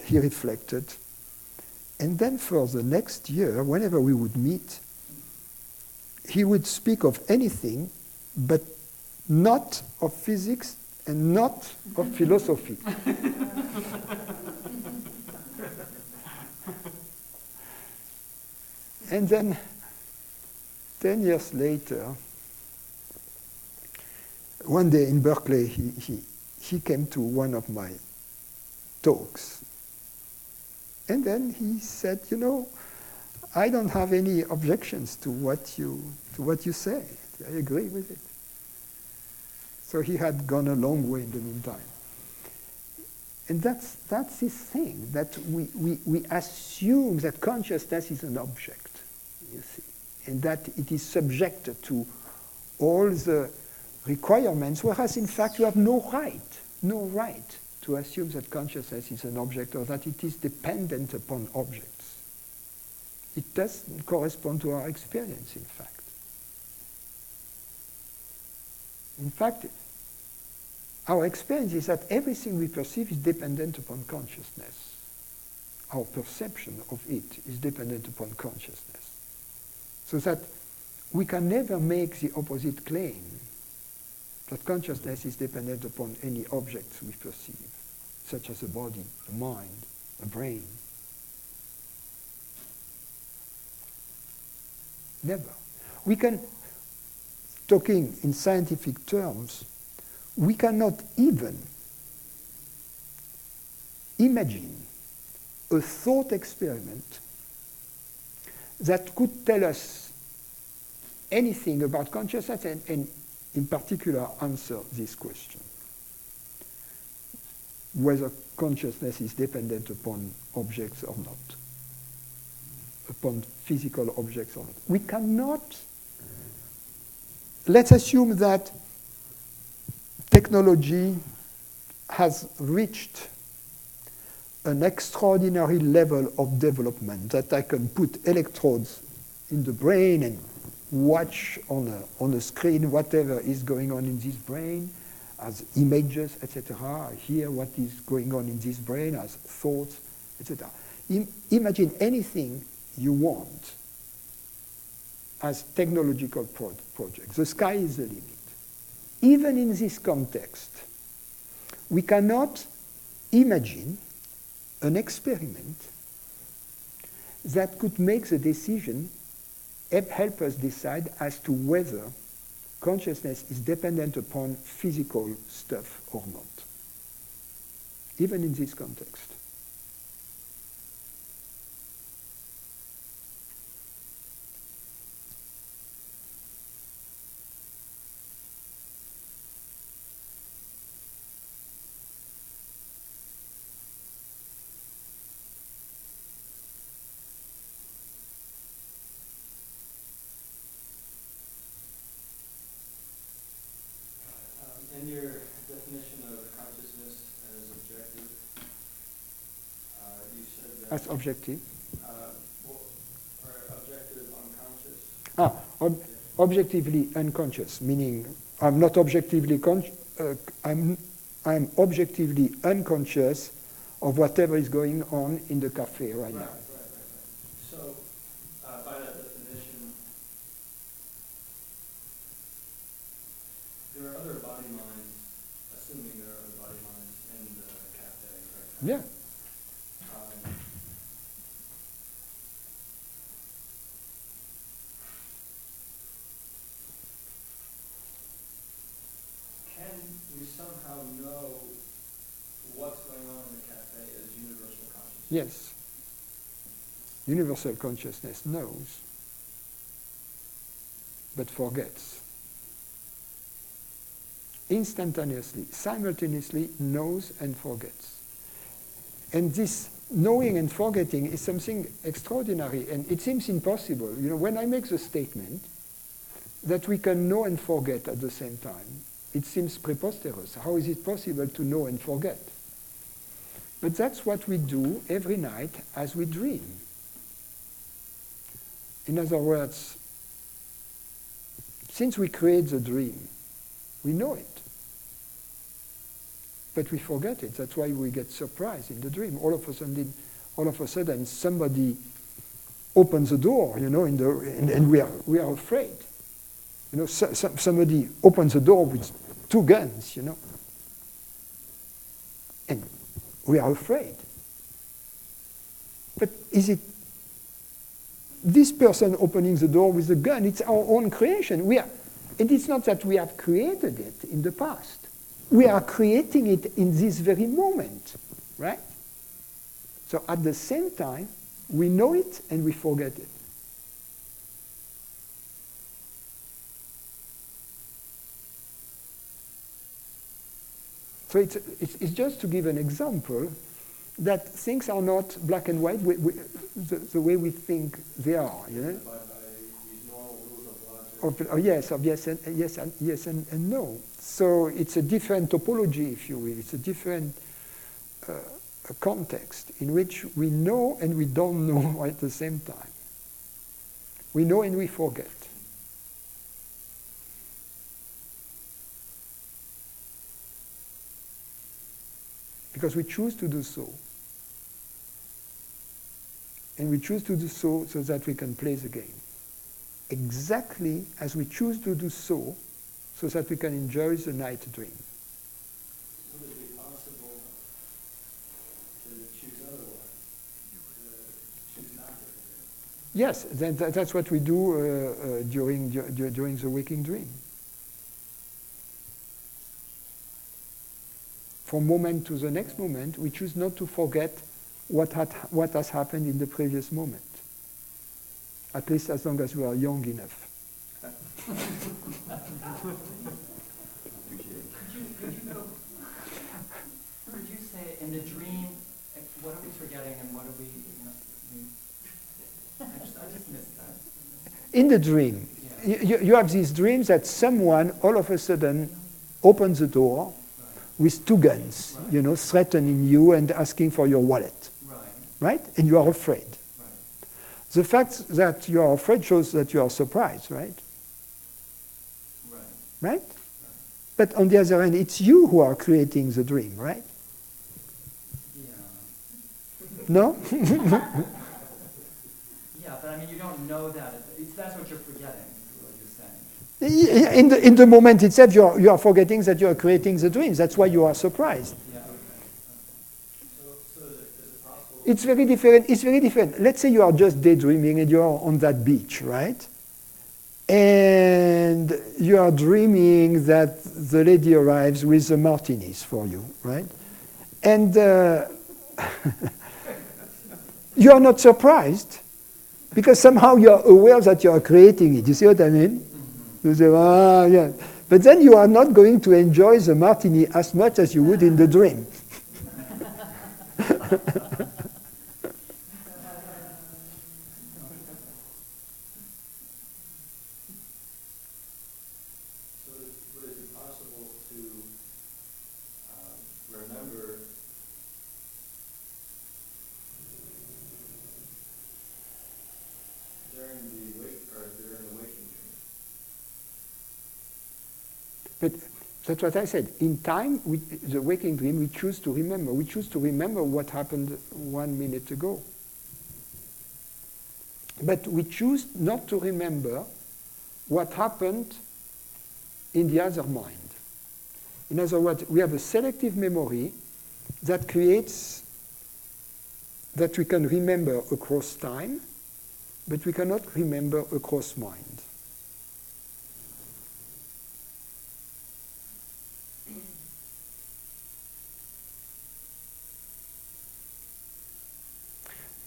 he reflected. And then for the next year, whenever we would meet, he would speak of anything, but not of physics and not of philosophy. And then, 10 years later, one day in Berkeley, he came to one of my talks. And then he said, you know, I don't have any objections to what you say. I agree with it. So he had gone a long way in the meantime. And that's this thing, that we assume that consciousness is an object, you see, and that it is subjected to all the requirements, whereas in fact you have no right to assume that consciousness is an object or that it is dependent upon objects. It doesn't correspond to our experience, in fact. In fact, our experience is that everything we perceive is dependent upon consciousness. Our perception of it is dependent upon consciousness. So that we can never make the opposite claim, that consciousness is dependent upon any objects we perceive, such as a body, a mind, a brain. Never. We can, talking in scientific terms, we cannot even imagine a thought experiment that could tell us anything about consciousness and in particular answer this question, whether consciousness is dependent upon objects or not, upon physical objects or not. We cannot. Let's assume that technology has reached an extraordinary level of development, that I can put electrodes in the brain and watch on a screen whatever is going on in this brain as images, etc. I hear what is going on in this brain as thoughts, etc. Imagine anything you want as technological projects. The sky is the limit. Even in this context, we cannot imagine an experiment that could make the decision, help us decide as to whether consciousness is dependent upon physical stuff or not, even in this context. In your definition of consciousness as objective, you said that... As objective? Or objective unconscious? Objectively unconscious, meaning I'm not objectively I'm objectively unconscious of whatever is going on in the cafe right now. So, by that definition, there are other body minds, assuming there are other body minds in the cafe, right? Yeah. Can we somehow know what's going on in the cafe as universal consciousness? Yes. Universal consciousness knows, but forgets. Instantaneously, simultaneously knows and forgets. And this knowing and forgetting is something extraordinary, and it seems impossible. You know, when I make the statement that we can know and forget at the same time, it seems preposterous. How is it possible to know and forget? But that's what we do every night as we dream. In other words, since we create the dream, we know it. But we forget it. That's why we get surprised in the dream. All of a sudden, somebody opens the door, you know, and we are afraid. You know, somebody opens the door with 2 guns, you know, and we are afraid. But is it this person opening the door with a gun? It's our own creation. And it's not that we have created it in the past. We are creating it in this very moment, right? So at the same time, we know it and we forget it. So it's just to give an example that things are not black and white the way we think they are. You know? By these normal rules of logic. Yes and no. So it's a different topology, if you will. It's a different context in which we know and we don't know at the same time. We know and we forget. Because we choose to do so. And we choose to do so that we can play the game. Exactly as we choose to do so that we can enjoy the night dream. Would it be possible to choose otherwise? Choose not to forget? Yes, that's what we do during the waking dream. From moment to the next moment, we choose not to forget what has happened in the previous moment. At least as long as we are young enough. Could you say in the dream, what are we forgetting and what are we, I just missed that. In the dream, Yeah. you have these dreams that someone all of a sudden opens the door with 2 guns, Right. you know, threatening you and asking for your wallet, right? And you are afraid. Right. The fact that you are afraid shows that you are surprised, right? Right? But on the other hand, it's you who are creating the dream, right? Yeah. No? Yeah, but I mean, you don't know that. That's what you're forgetting, is what you're saying. In the moment itself, you are forgetting that you are creating the dreams. That's why you are surprised. Yeah, okay. So is it possible? It's very different. It's very different. Let's say you are just daydreaming and you are on that beach, right? And you are dreaming that the lady arrives with the martinis for you, right? And you are not surprised because somehow you are aware that you are creating it. You see what I mean? Mm-hmm. You say, ah, yeah. But then you are not going to enjoy the martini as much as you would in the dream. Remember during the waking dream. But that's what I said. In time, the waking dream, we choose to remember. We choose to remember what happened 1 minute ago. But we choose not to remember what happened in the other mind. In other words, we have a selective memory that creates that we can remember across time, but we cannot remember across mind.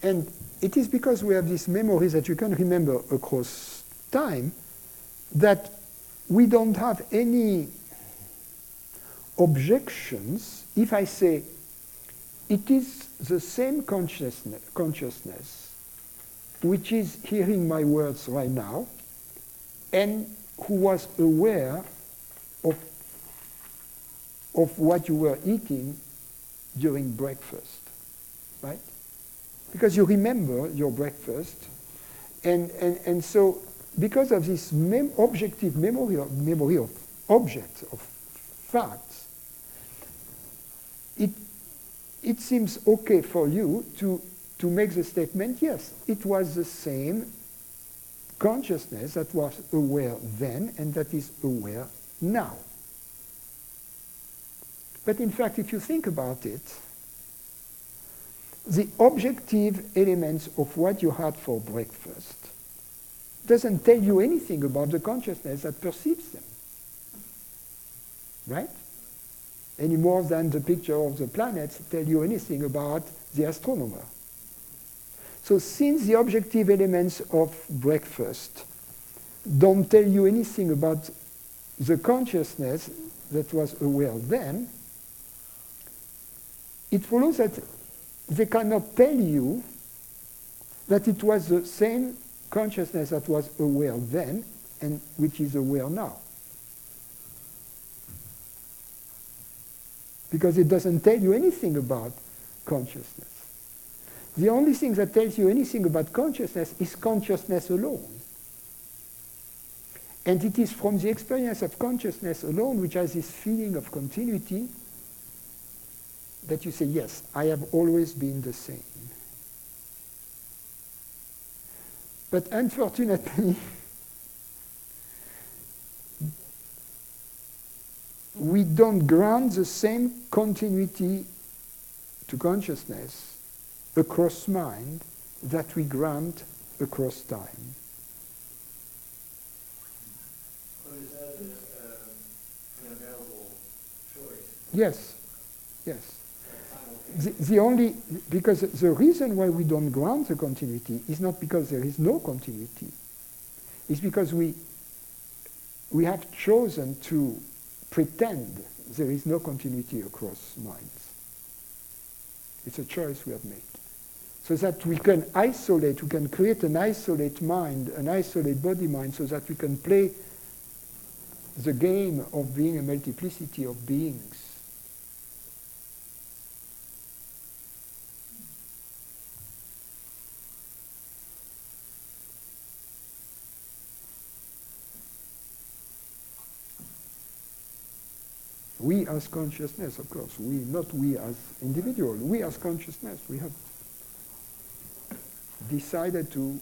And it is because we have these memories that you can remember across time that we don't have any objections if I say it is the same consciousness which is hearing my words right now and who was aware of what you were eating during breakfast, right? Because you remember your breakfast, and so because of this objective memory of objects, of facts, it seems okay for you to make the statement, yes, it was the same consciousness that was aware then and that is aware now. But in fact, if you think about it, the objective elements of what you had for breakfast doesn't tell you anything about the consciousness that perceives them, right? Any more than the picture of the planets tell you anything about the astronomer. So since the objective elements of breakfast don't tell you anything about the consciousness that was aware then, it follows that they cannot tell you that it was the same consciousness that was aware then and which is aware now. Because it doesn't tell you anything about consciousness. The only thing that tells you anything about consciousness is consciousness alone. And it is from the experience of consciousness alone, which has this feeling of continuity, that you say, yes, I have always been the same. But unfortunately, we don't grant the same continuity to consciousness across mind that we grant across time. But is that an available choice? Yes, yes. The only, because the reason why we don't grant the continuity is not because there is no continuity. It's because we have chosen to pretend there is no continuity across minds. It's a choice we have made. So that we can isolate, we can create an isolate mind, an isolate body mind, so that we can play the game of being a multiplicity of beings. We as consciousness, of course, not we as individual, we as consciousness, we have decided to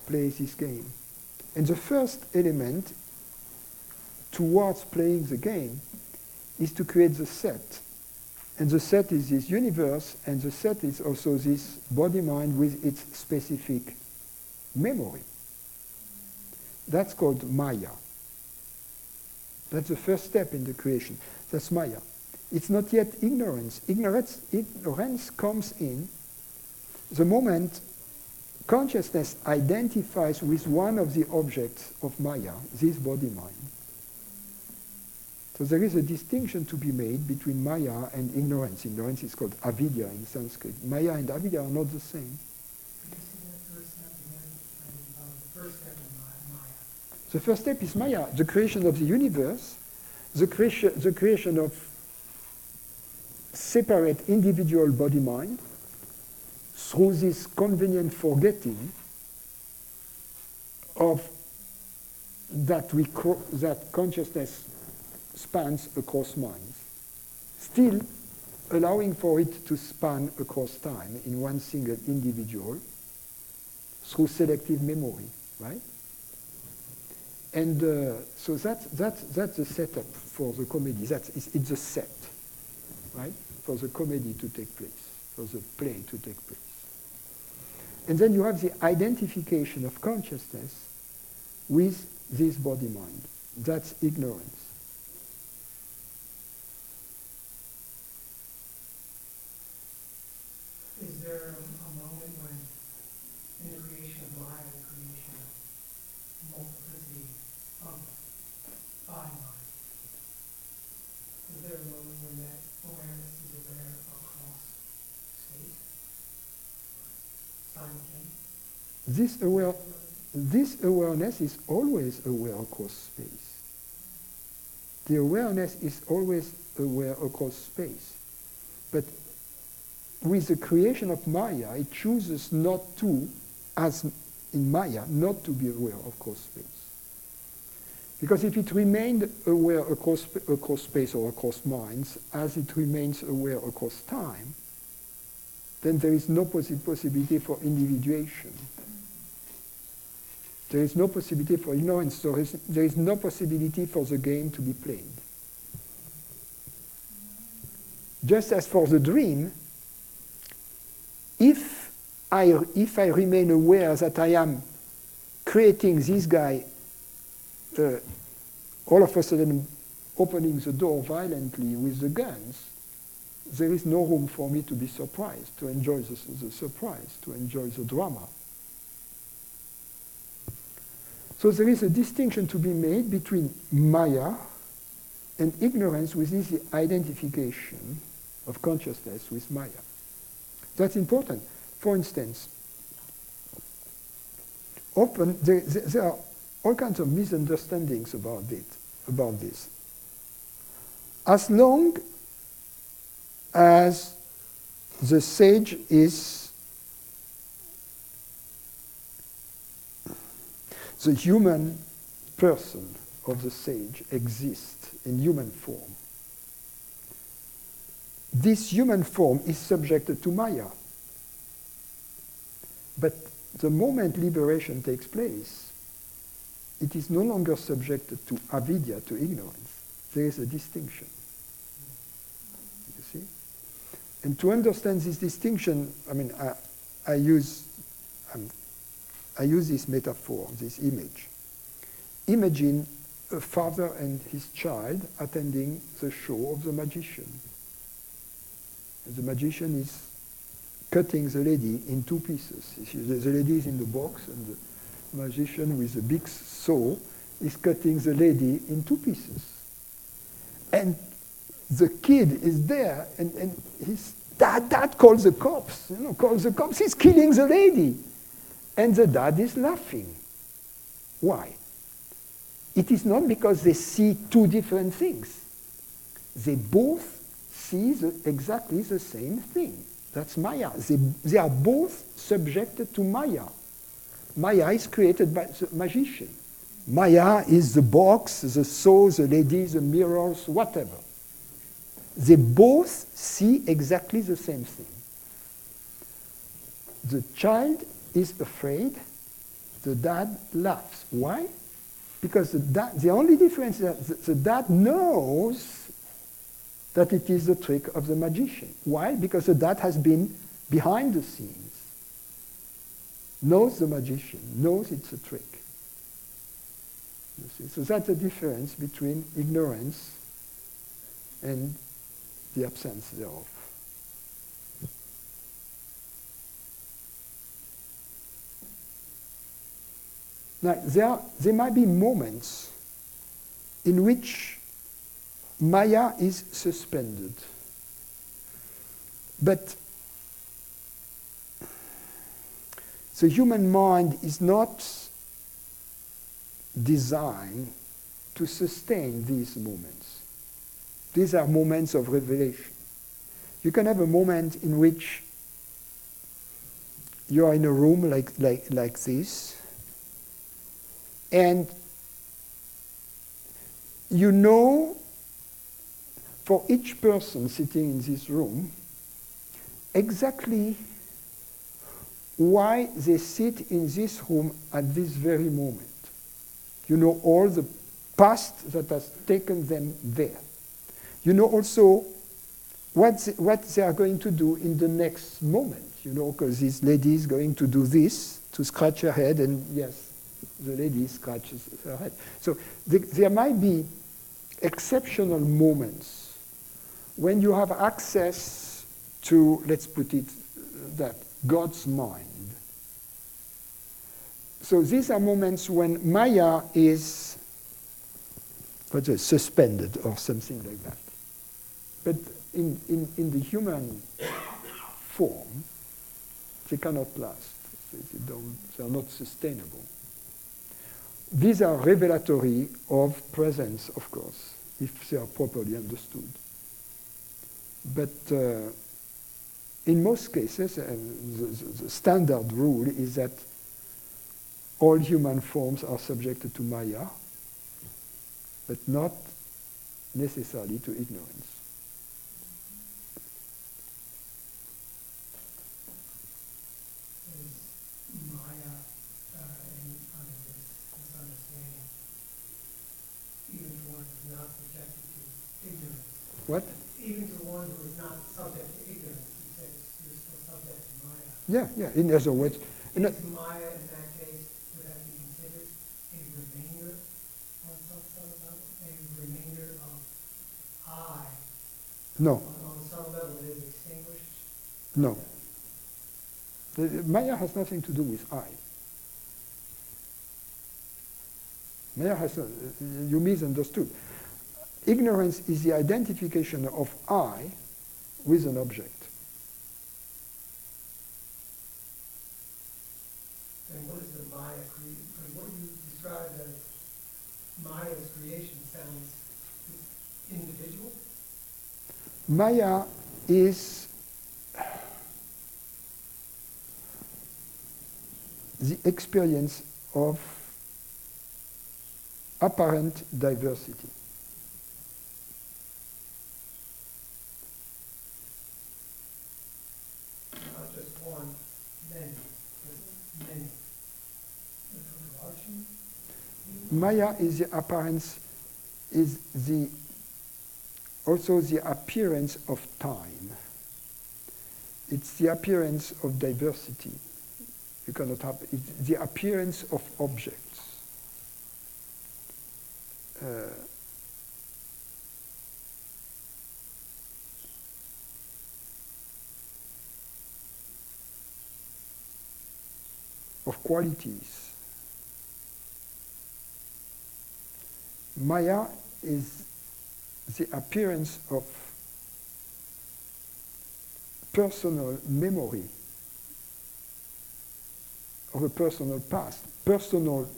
play this game. And the first element towards playing the game is to create the set. And the set is this universe, and the set is also this body-mind with its specific memory. That's called Maya. That's the first step in the creation. That's Maya. It's not yet ignorance. Ignorance comes in the moment consciousness identifies with one of the objects of Maya, this body-mind. So there is a distinction to be made between Maya and ignorance. Ignorance is called avidya in Sanskrit. Maya and avidya are not the same. The first step is Maya, the creation of the universe, the creation of separate individual body-mind through this convenient forgetting of that consciousness spans across minds, still allowing for it to span across time in one single individual through selective memory, right? And so that's the setup for the comedy. It's a set, right, for the comedy to take place, for the play to take place. And then you have the identification of consciousness with this body-mind. That's ignorance. Is there a of body mind? Is there a moment when that awareness is aware across space? Simultaneous? This awareness is always aware across space. The awareness is always aware across space. But with the creation of Maya, it chooses not to, as in Maya, not to be aware across space. Because if it remained aware across space or across minds, as it remains aware across time, then there is no possibility for individuation. There is no possibility for ignorance. So there is no possibility for the game to be played. Just as for the dream, if I remain aware that I am creating this guy, all of a sudden opening the door violently with the guns, there is no room for me to be surprised, to enjoy the surprise, to enjoy the drama. So there is a distinction to be made between Maya and ignorance, which is the identification of consciousness with Maya. That's important. For instance, there are all kinds of misunderstandings about this. As long as the sage is the human person of the sage exists in human form, this human form is subjected to Maya. But the moment liberation takes place, it is no longer subjected to avidya, to ignorance. There is a distinction. You see? And to understand this distinction, I mean, I use this metaphor, this image. Imagine a father and his child attending the show of the magician. And the magician is cutting the lady in two pieces. The lady is in the box, and the magician with a big saw is cutting the lady in two pieces. And the kid is there, and his dad calls the cops. Calls the cops. He's killing the lady. And the dad is laughing. Why? It is not because they see two different things. They both see exactly the same thing. That's Maya. They are both subjected to Maya. Maya is created by the magician. Maya is the box, the saw, the lady, the mirrors, whatever. They both see exactly the same thing. The child is afraid, the dad laughs. Why? Because the only difference is that the dad knows that it is the trick of the magician. Why? Because the dad has been behind the scenes, knows the magician, knows it's a trick. You see? So that's the difference between ignorance and the absence thereof. Now, there might be moments in which Maya is suspended. But the human mind is not designed to sustain these moments. These are moments of revelation. You can have a moment in which you are in a room like this, and you know, for each person sitting in this room, exactly why they sit in this room at this very moment. You know all the past that has taken them there. You know also what they are going to do in the next moment. You know, because this lady is going to do this, to scratch her head, and yes, the lady scratches her head. So there might be exceptional moments when you have access to, let's put it that, God's mind. So these are moments when Maya is but suspended or something like that. But in the human form, they cannot last. They are not sustainable. These are revelatory of presence, of course, if they are properly understood. But in most cases, the standard rule is that all human forms are subjected to Maya, but not necessarily to ignorance. Is Maya, under this understanding, even to one who is not subjected to ignorance? What? Even to one who is not subject to ignorance, he says you're still subject to Maya. Yeah. In other words, Is Maya in that case, would that be considered a remainder on some subtle level? A remainder of I? no. On some level it is extinguished? No. Maya has nothing to do with I. Maya has, you misunderstood. Ignorance is the identification of I with an object. And what is the Maya creation? What you described as Maya's creation sounds individual? Maya is the experience of apparent diversity. Not just one, many. Many. Overarching? Maya is the appearance, is the also the appearance of time. It's the appearance of diversity. You cannot have it's the appearance of objects. Of qualities. Maya is the appearance of personal memory, of a personal past, personal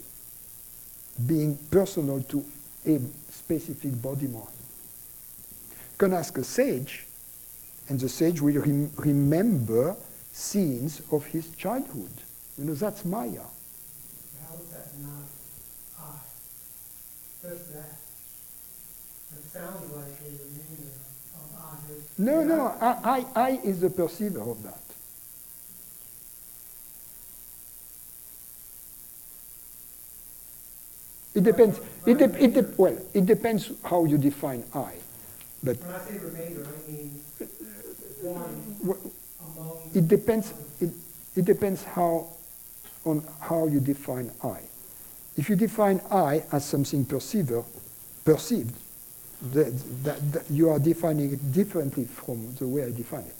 being personal to a specific body mind. You can ask a sage, and the sage will remember scenes of his childhood. You know, that's Maya. How is that not I? Just that. It sounds like a remainder of I. No, I is the perceiver of that. It depends. It depends how you define I. But when I say remainder, I mean one among. it depends. It depends on how you define I. If you define I as something perceived, that you are defining it differently from the way I define it.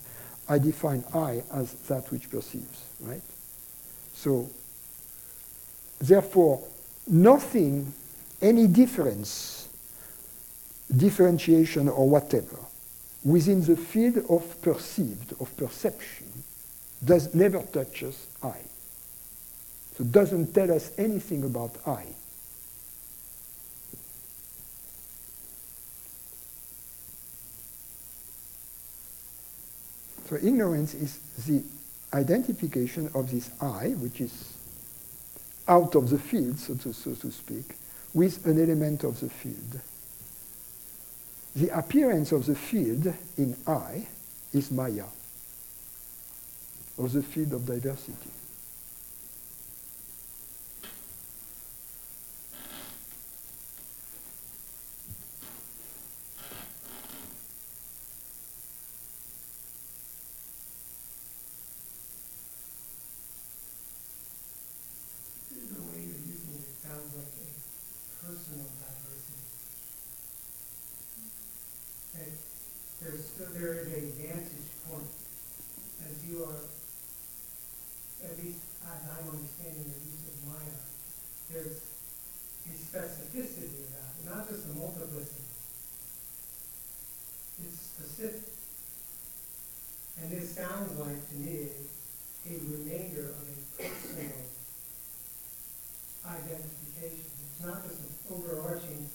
I define I as that which perceives, right? So, therefore, nothing, any difference, differentiation or whatever, within the field of perceived, of perception, never touches I. So it doesn't tell us anything about I. So ignorance is the identification of this I, which is out of the field, so to speak, with an element of the field. The appearance of the field in I is Maya, or the field of diversity. The way you're using it sounds like a personal diversity. That there is a vantage point as you are, at least as I'm understanding the use of Maya, there's a specificity about not just a multiplicity. It's specific. And this sounds like, to me, a remainder of a personal identification. It's not just an overarching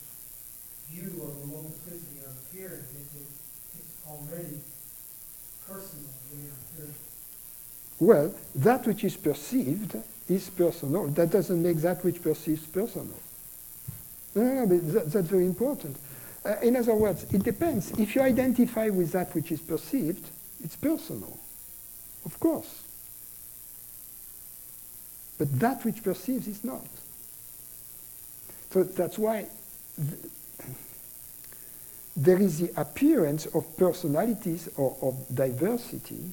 view of a multiplicity of appearing. It's already personal, the way I'm hearing it. Well, that which is perceived is personal. That doesn't make that which perceives personal. No, but that's very important. In other words, it depends. If you identify with that which is perceived, it's personal, of course. But that which perceives is not. So that's why there is the appearance of personalities or of diversity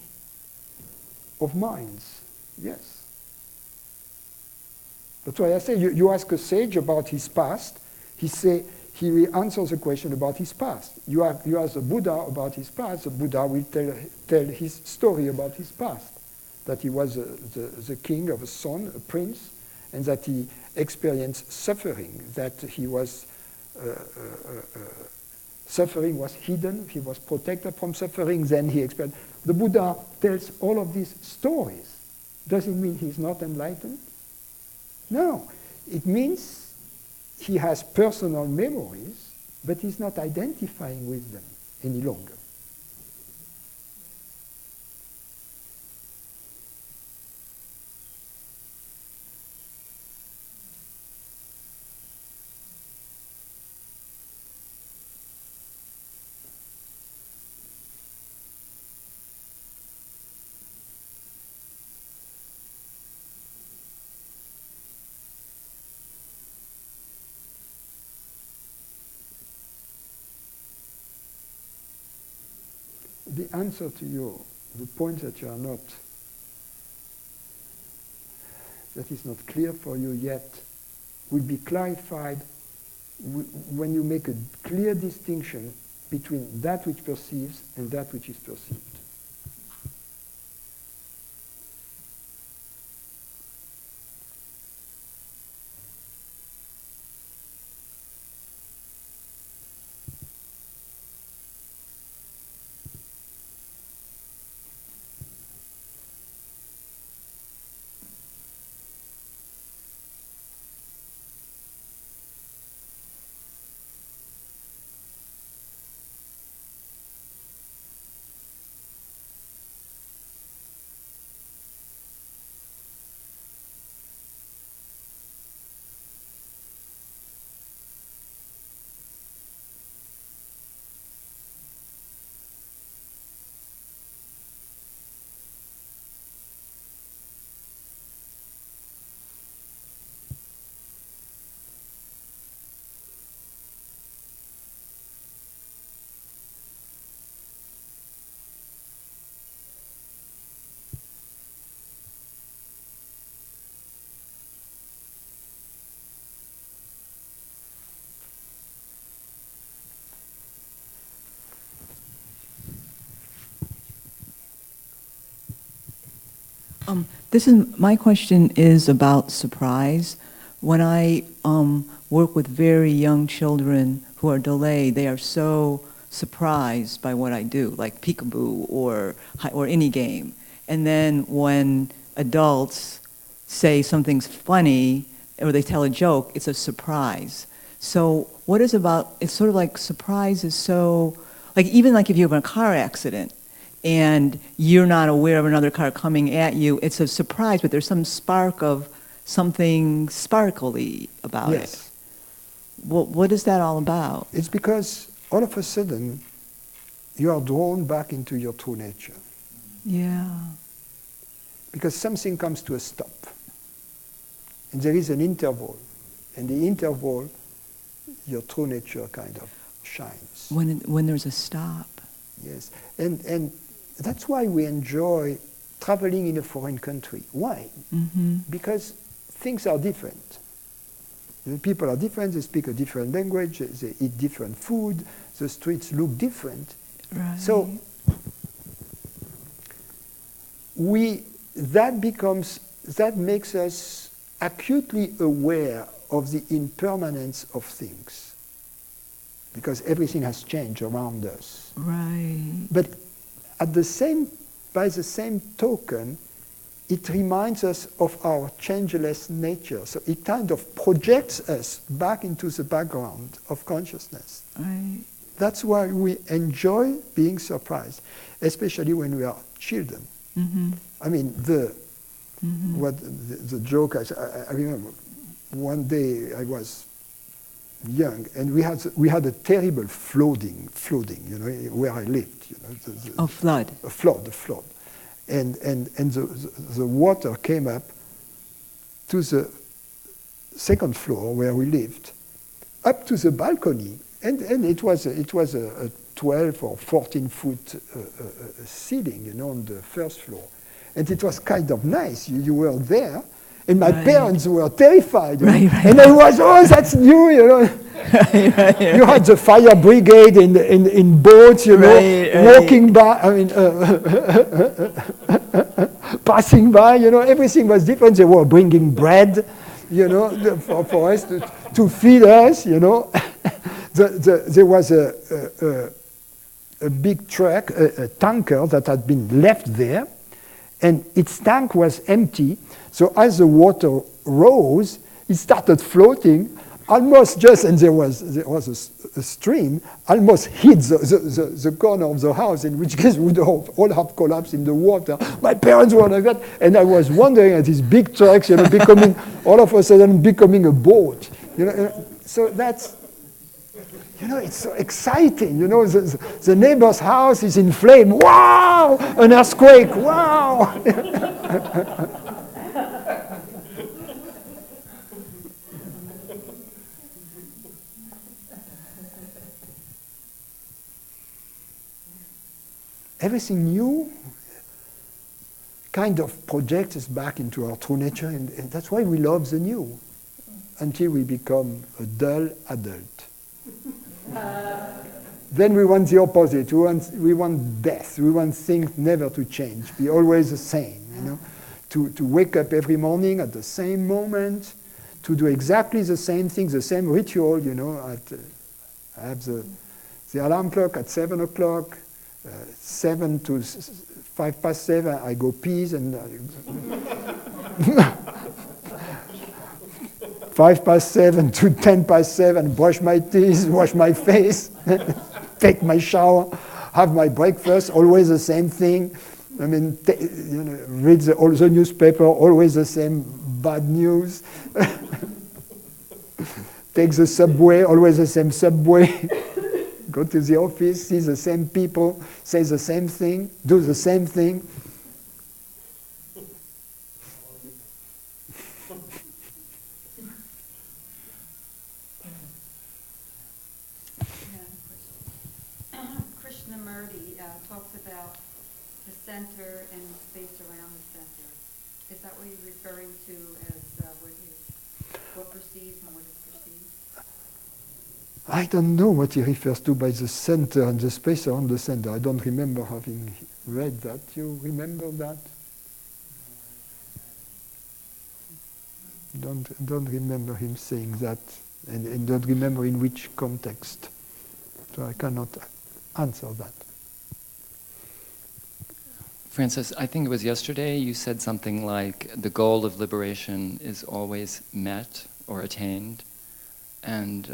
of minds, yes. That's why I say, you ask a sage about his past, he will answer the question about his past. You ask a Buddha about his past, the Buddha will tell his story about his past, that he was the king of a son, a prince, and that he experienced suffering, that he was suffering was hidden, he was protected from suffering, then he experienced. The Buddha tells all of these stories. Does it mean he's not enlightened? No. It means he has personal memories, but he's not identifying with them any longer. The answer to the point that you are not, that is not clear for you yet, will be clarified when you make a clear distinction between that which perceives and that which is perceived. My question is about surprise. When I work with very young children who are delayed, they are so surprised by what I do, like peekaboo or any game. And then when adults say something's funny or they tell a joke, it's a surprise. So what is about, it's sort of like surprise is so, like even like if you have a car accident, and you're not aware of another car coming at you, it's a surprise, but there's some spark of something sparkly about it. What is that all about? It's because all of a sudden you are drawn back into your true nature. Yeah. Because something comes to a stop. And there is an interval. And the interval, your true nature kind of shines. When there's a stop. Yes. And that's why we enjoy traveling in a foreign country. Why? Mm-hmm. Because things are different. The people are different, they speak a different language, they eat different food, the streets look different. Right. So that makes us acutely aware of the impermanence of things. because everything has changed around us. Right. But by the same token, it reminds us of our changeless nature. So it kind of projects us back into the background of consciousness. Right. That's why we enjoy being surprised, especially when we are children. Mm-hmm. I mean, the joke, I remember one day I was young, and we had a terrible flooding, where I lived. A flood. A flood. And the water came up to the second floor where we lived, up to the balcony, and it was a 12 or 14 foot ceiling, on the first floor, and it was kind of nice. You were there, and my parents were terrified, right. And I was, that's new, Right. You had the fire brigade in boats, walking by. I mean, passing by. Everything was different. They were bringing bread, for us to feed us. There was a big truck, a tanker that had been left there, and its tank was empty. So as the water rose, it started floating. Almost just, and there was a stream, almost hit the corner of the house, in which case we would all have collapsed in the water. My parents were like that, and I was wondering at these big trucks, becoming, all of a sudden becoming a boat. So that's, it's so exciting. The neighbor's house is in flame. Wow! An earthquake. Wow! Everything new kind of projects us back into our true nature, and that's why we love the new, until we become a dull adult. Then we want the opposite. We want death. We want things never to change, be always the same. To wake up every morning at the same moment, to do exactly the same thing, the same ritual. I have the alarm clock at 7 o'clock. 7 to 5 past 7, I go pee, and 5 past 7 to 10 past 7, brush my teeth, wash my face, take my shower, have my breakfast, always the same thing. I mean, read all the newspaper, always the same bad news. Take the subway, always the same subway. Go to the office, see the same people, say the same thing, do the same thing. Krishnamurti talks about the center and the space around the center. Is that what you're referring to as what perceives and what is perceived? I don't know what he refers to by the center and the space around the center. I don't remember having read that. You remember that? Don't remember him saying that, and don't remember in which context. So I cannot answer that. Francis, I think it was yesterday you said something like the goal of liberation is always met or attained, and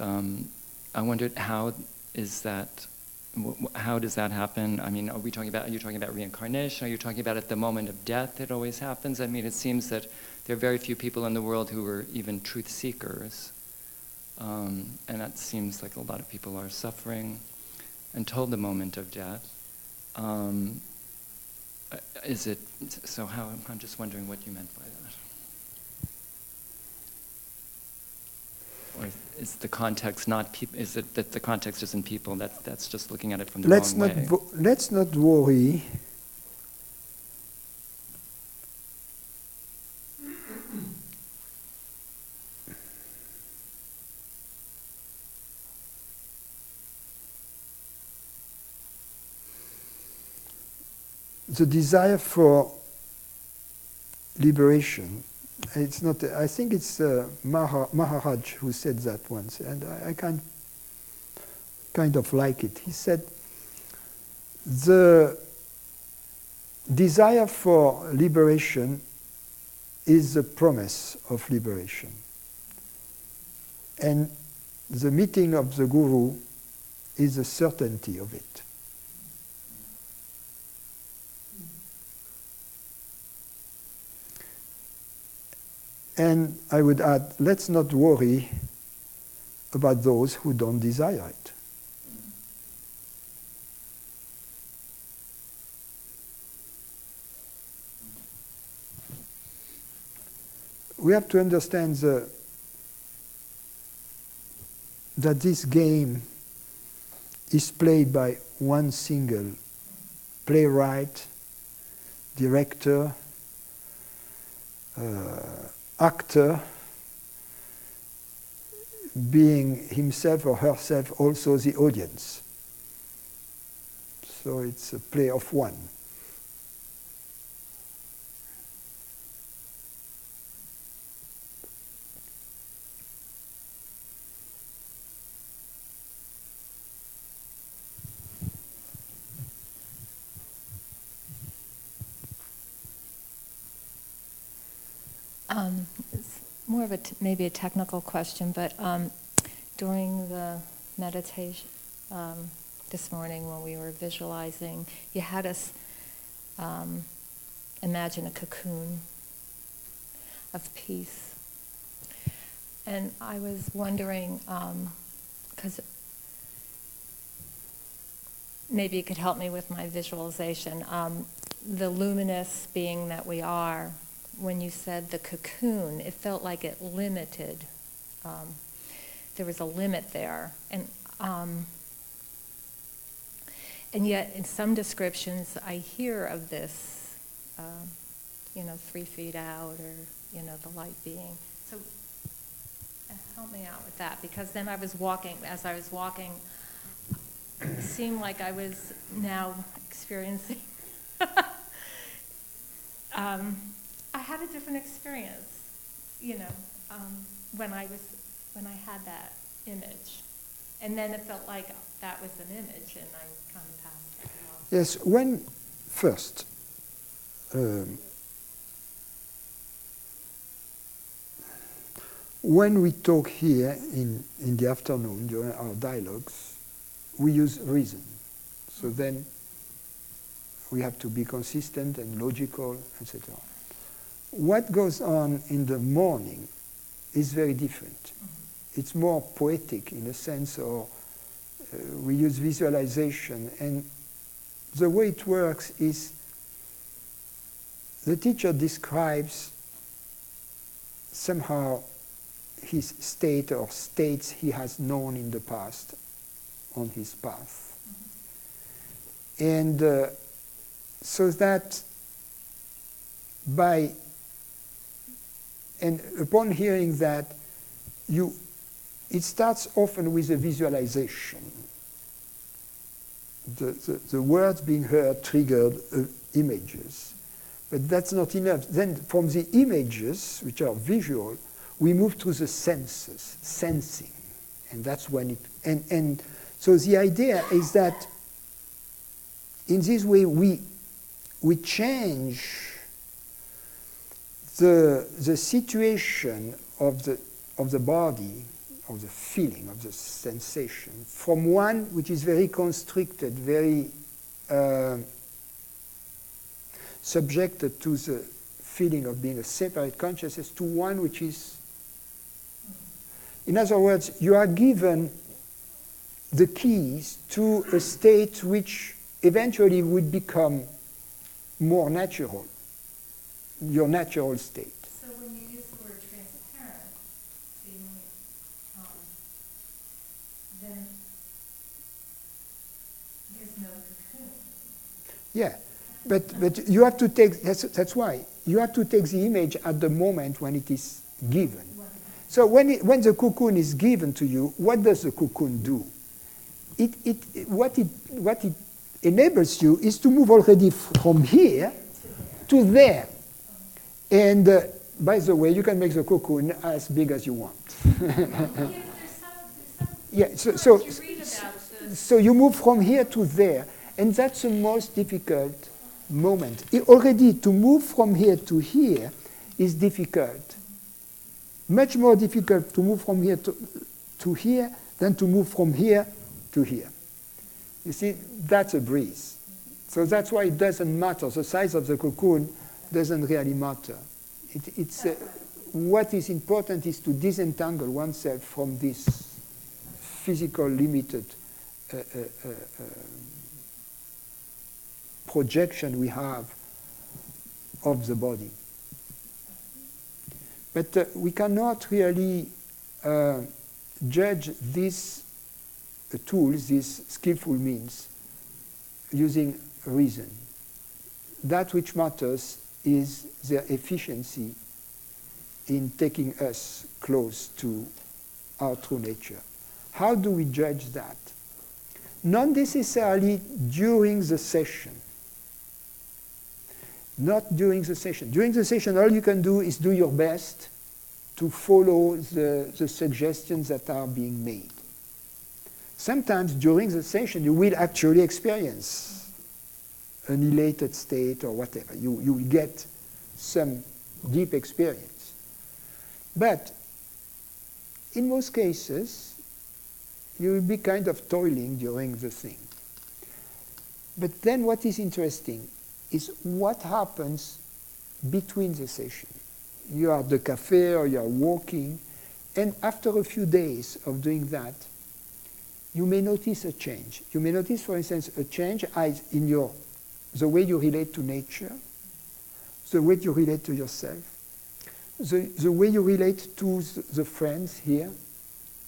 I wondered how does that happen? I mean, are you talking about reincarnation? Are you talking about at the moment of death it always happens? I mean, it seems that there are very few people in the world who are even truth seekers, and that seems like a lot of people are suffering until the moment of death. Is it so? I'm just wondering what you meant by that. Or is the context not people? Is it that the context isn't people? That's just looking at it from the wrong way. Let's not worry. The desire for liberation. It's not. I think it's Maharaj who said that once, and I can kind of like it. He said, the desire for liberation is the promise of liberation. And the meeting of the Guru is the certainty of it. And I would add, let's not worry about those who don't desire it. We have to understand that this game is played by one single playwright, director, actor, being himself or herself also the audience. So it's a play of one. It's more of a maybe a technical question, but during the meditation this morning when we were visualizing, you had us imagine a cocoon of peace. And I was wondering, because maybe you could help me with my visualization, the luminous being that we are, when you said the cocoon, it felt like it limited. There was a limit there, and yet in some descriptions I hear of this, 3 feet out, or the light being. So help me out with that, because then as I was walking, it seemed like I was now experiencing. I had a different experience, when I had that image, and then it felt like that was an image, and I kind of passed it off. Yes, when we talk here in the afternoon during our dialogues, we use reason. So then we have to be consistent and logical, etc. What goes on in the morning is very different. Mm-hmm. It's more poetic in a sense, or we use visualization. And the way it works is the teacher describes somehow his state or states he has known in the past on his path. Mm-hmm. And so that and upon hearing that, it starts often with a visualization. The words being heard triggered images. But that's not enough. Then from the images, which are visual, we move to the senses, sensing. And that's when and so the idea is that in this way we change the situation of the body, of the feeling, of the sensation, from one which is very constricted, very subjected to the feeling of being a separate consciousness, to one which is, in other words, you are given the keys to a state which eventually would become more natural, your natural state. So when you use the word transparent, then there's no cocoon. Yeah, but you have to take, that's why, you have to take the image at the moment when it is given. So when the cocoon is given to you, what does the cocoon do? What it enables you is to move already from here to there. And by the way, you can make the cocoon as big as you want. There's some yeah, you read about So you move from here to there, and that's the most difficult moment. Already to move from here to here is difficult. Much more difficult to move from here to here than to move from here to here. You see, that's a breeze. So that's why it doesn't matter. The size of the cocoon doesn't really matter. What is important is to disentangle oneself from this physical limited projection we have of the body. But we cannot really judge these tools, these skillful means, using reason. That which matters is their efficiency in taking us close to our true nature. How do we judge that? Not necessarily during the session. Not during the session. During the session, all you can do is do your best to follow the suggestions that are being made. Sometimes during the session, you will actually experience an elated state or whatever. You will get some deep experience. But in most cases, you will be kind of toiling during the thing. But then what is interesting is what happens between the session. You are at the cafe or you are walking, and after a few days of doing that, you may notice a change. You may notice, for instance, a change in the way you relate to nature, the way you relate to yourself, the way you relate to the friends here.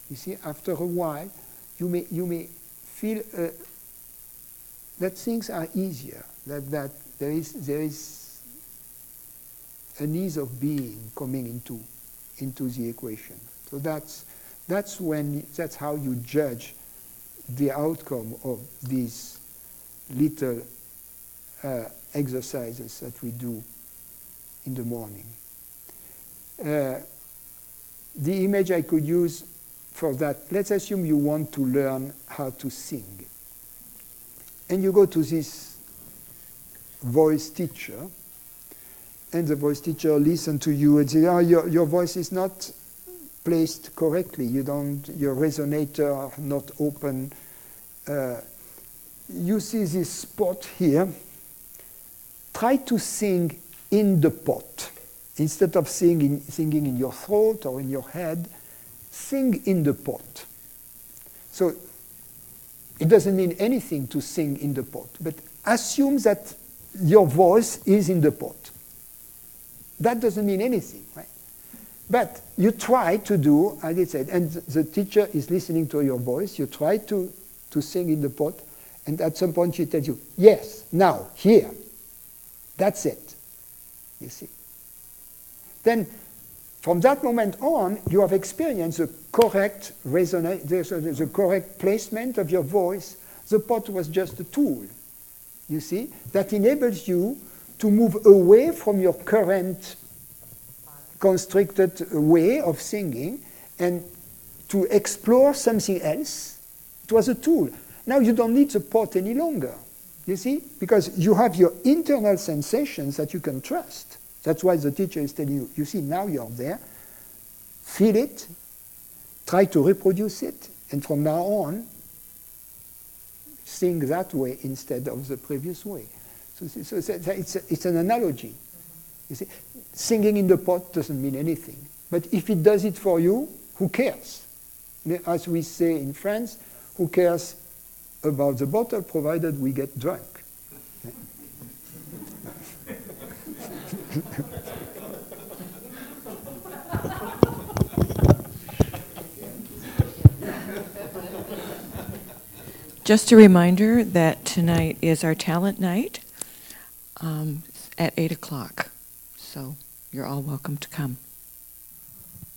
You see, after a while, you may feel that things are easier, that there is an ease of being coming into the equation. So that's how you judge the outcome of these little exercises that we do in the morning. The image I could use for that, let's assume you want to learn how to sing. And you go to this voice teacher, and the voice teacher listens to you and says, oh, your voice is not placed correctly. Your resonator are not open. You see this spot here. Try to sing in the pot. Instead of singing in your throat or in your head, sing in the pot. So it doesn't mean anything to sing in the pot, but assume that your voice is in the pot. That doesn't mean anything, right? But you try to do, as it said, and the teacher is listening to your voice, you try to sing in the pot, and at some point she tells you, yes, now, here. That's it, you see. Then, from that moment on, you have experienced the correct resonance, the correct placement of your voice. The pot was just a tool, you see, that enables you to move away from your current constricted way of singing and to explore something else. It was a tool. Now you don't need the pot any longer, you see, because you have your internal sensations that you can trust. That's why the teacher is telling you, you see, now you're there, feel it, try to reproduce it, and from now on, sing that way instead of the previous way. So it's an analogy. You see, singing in the pot doesn't mean anything. But if it does it for you, who cares? As we say in France, who cares about the bottle, provided we get drunk? Just a reminder that tonight is our talent night at 8 o'clock. So you're all welcome to come.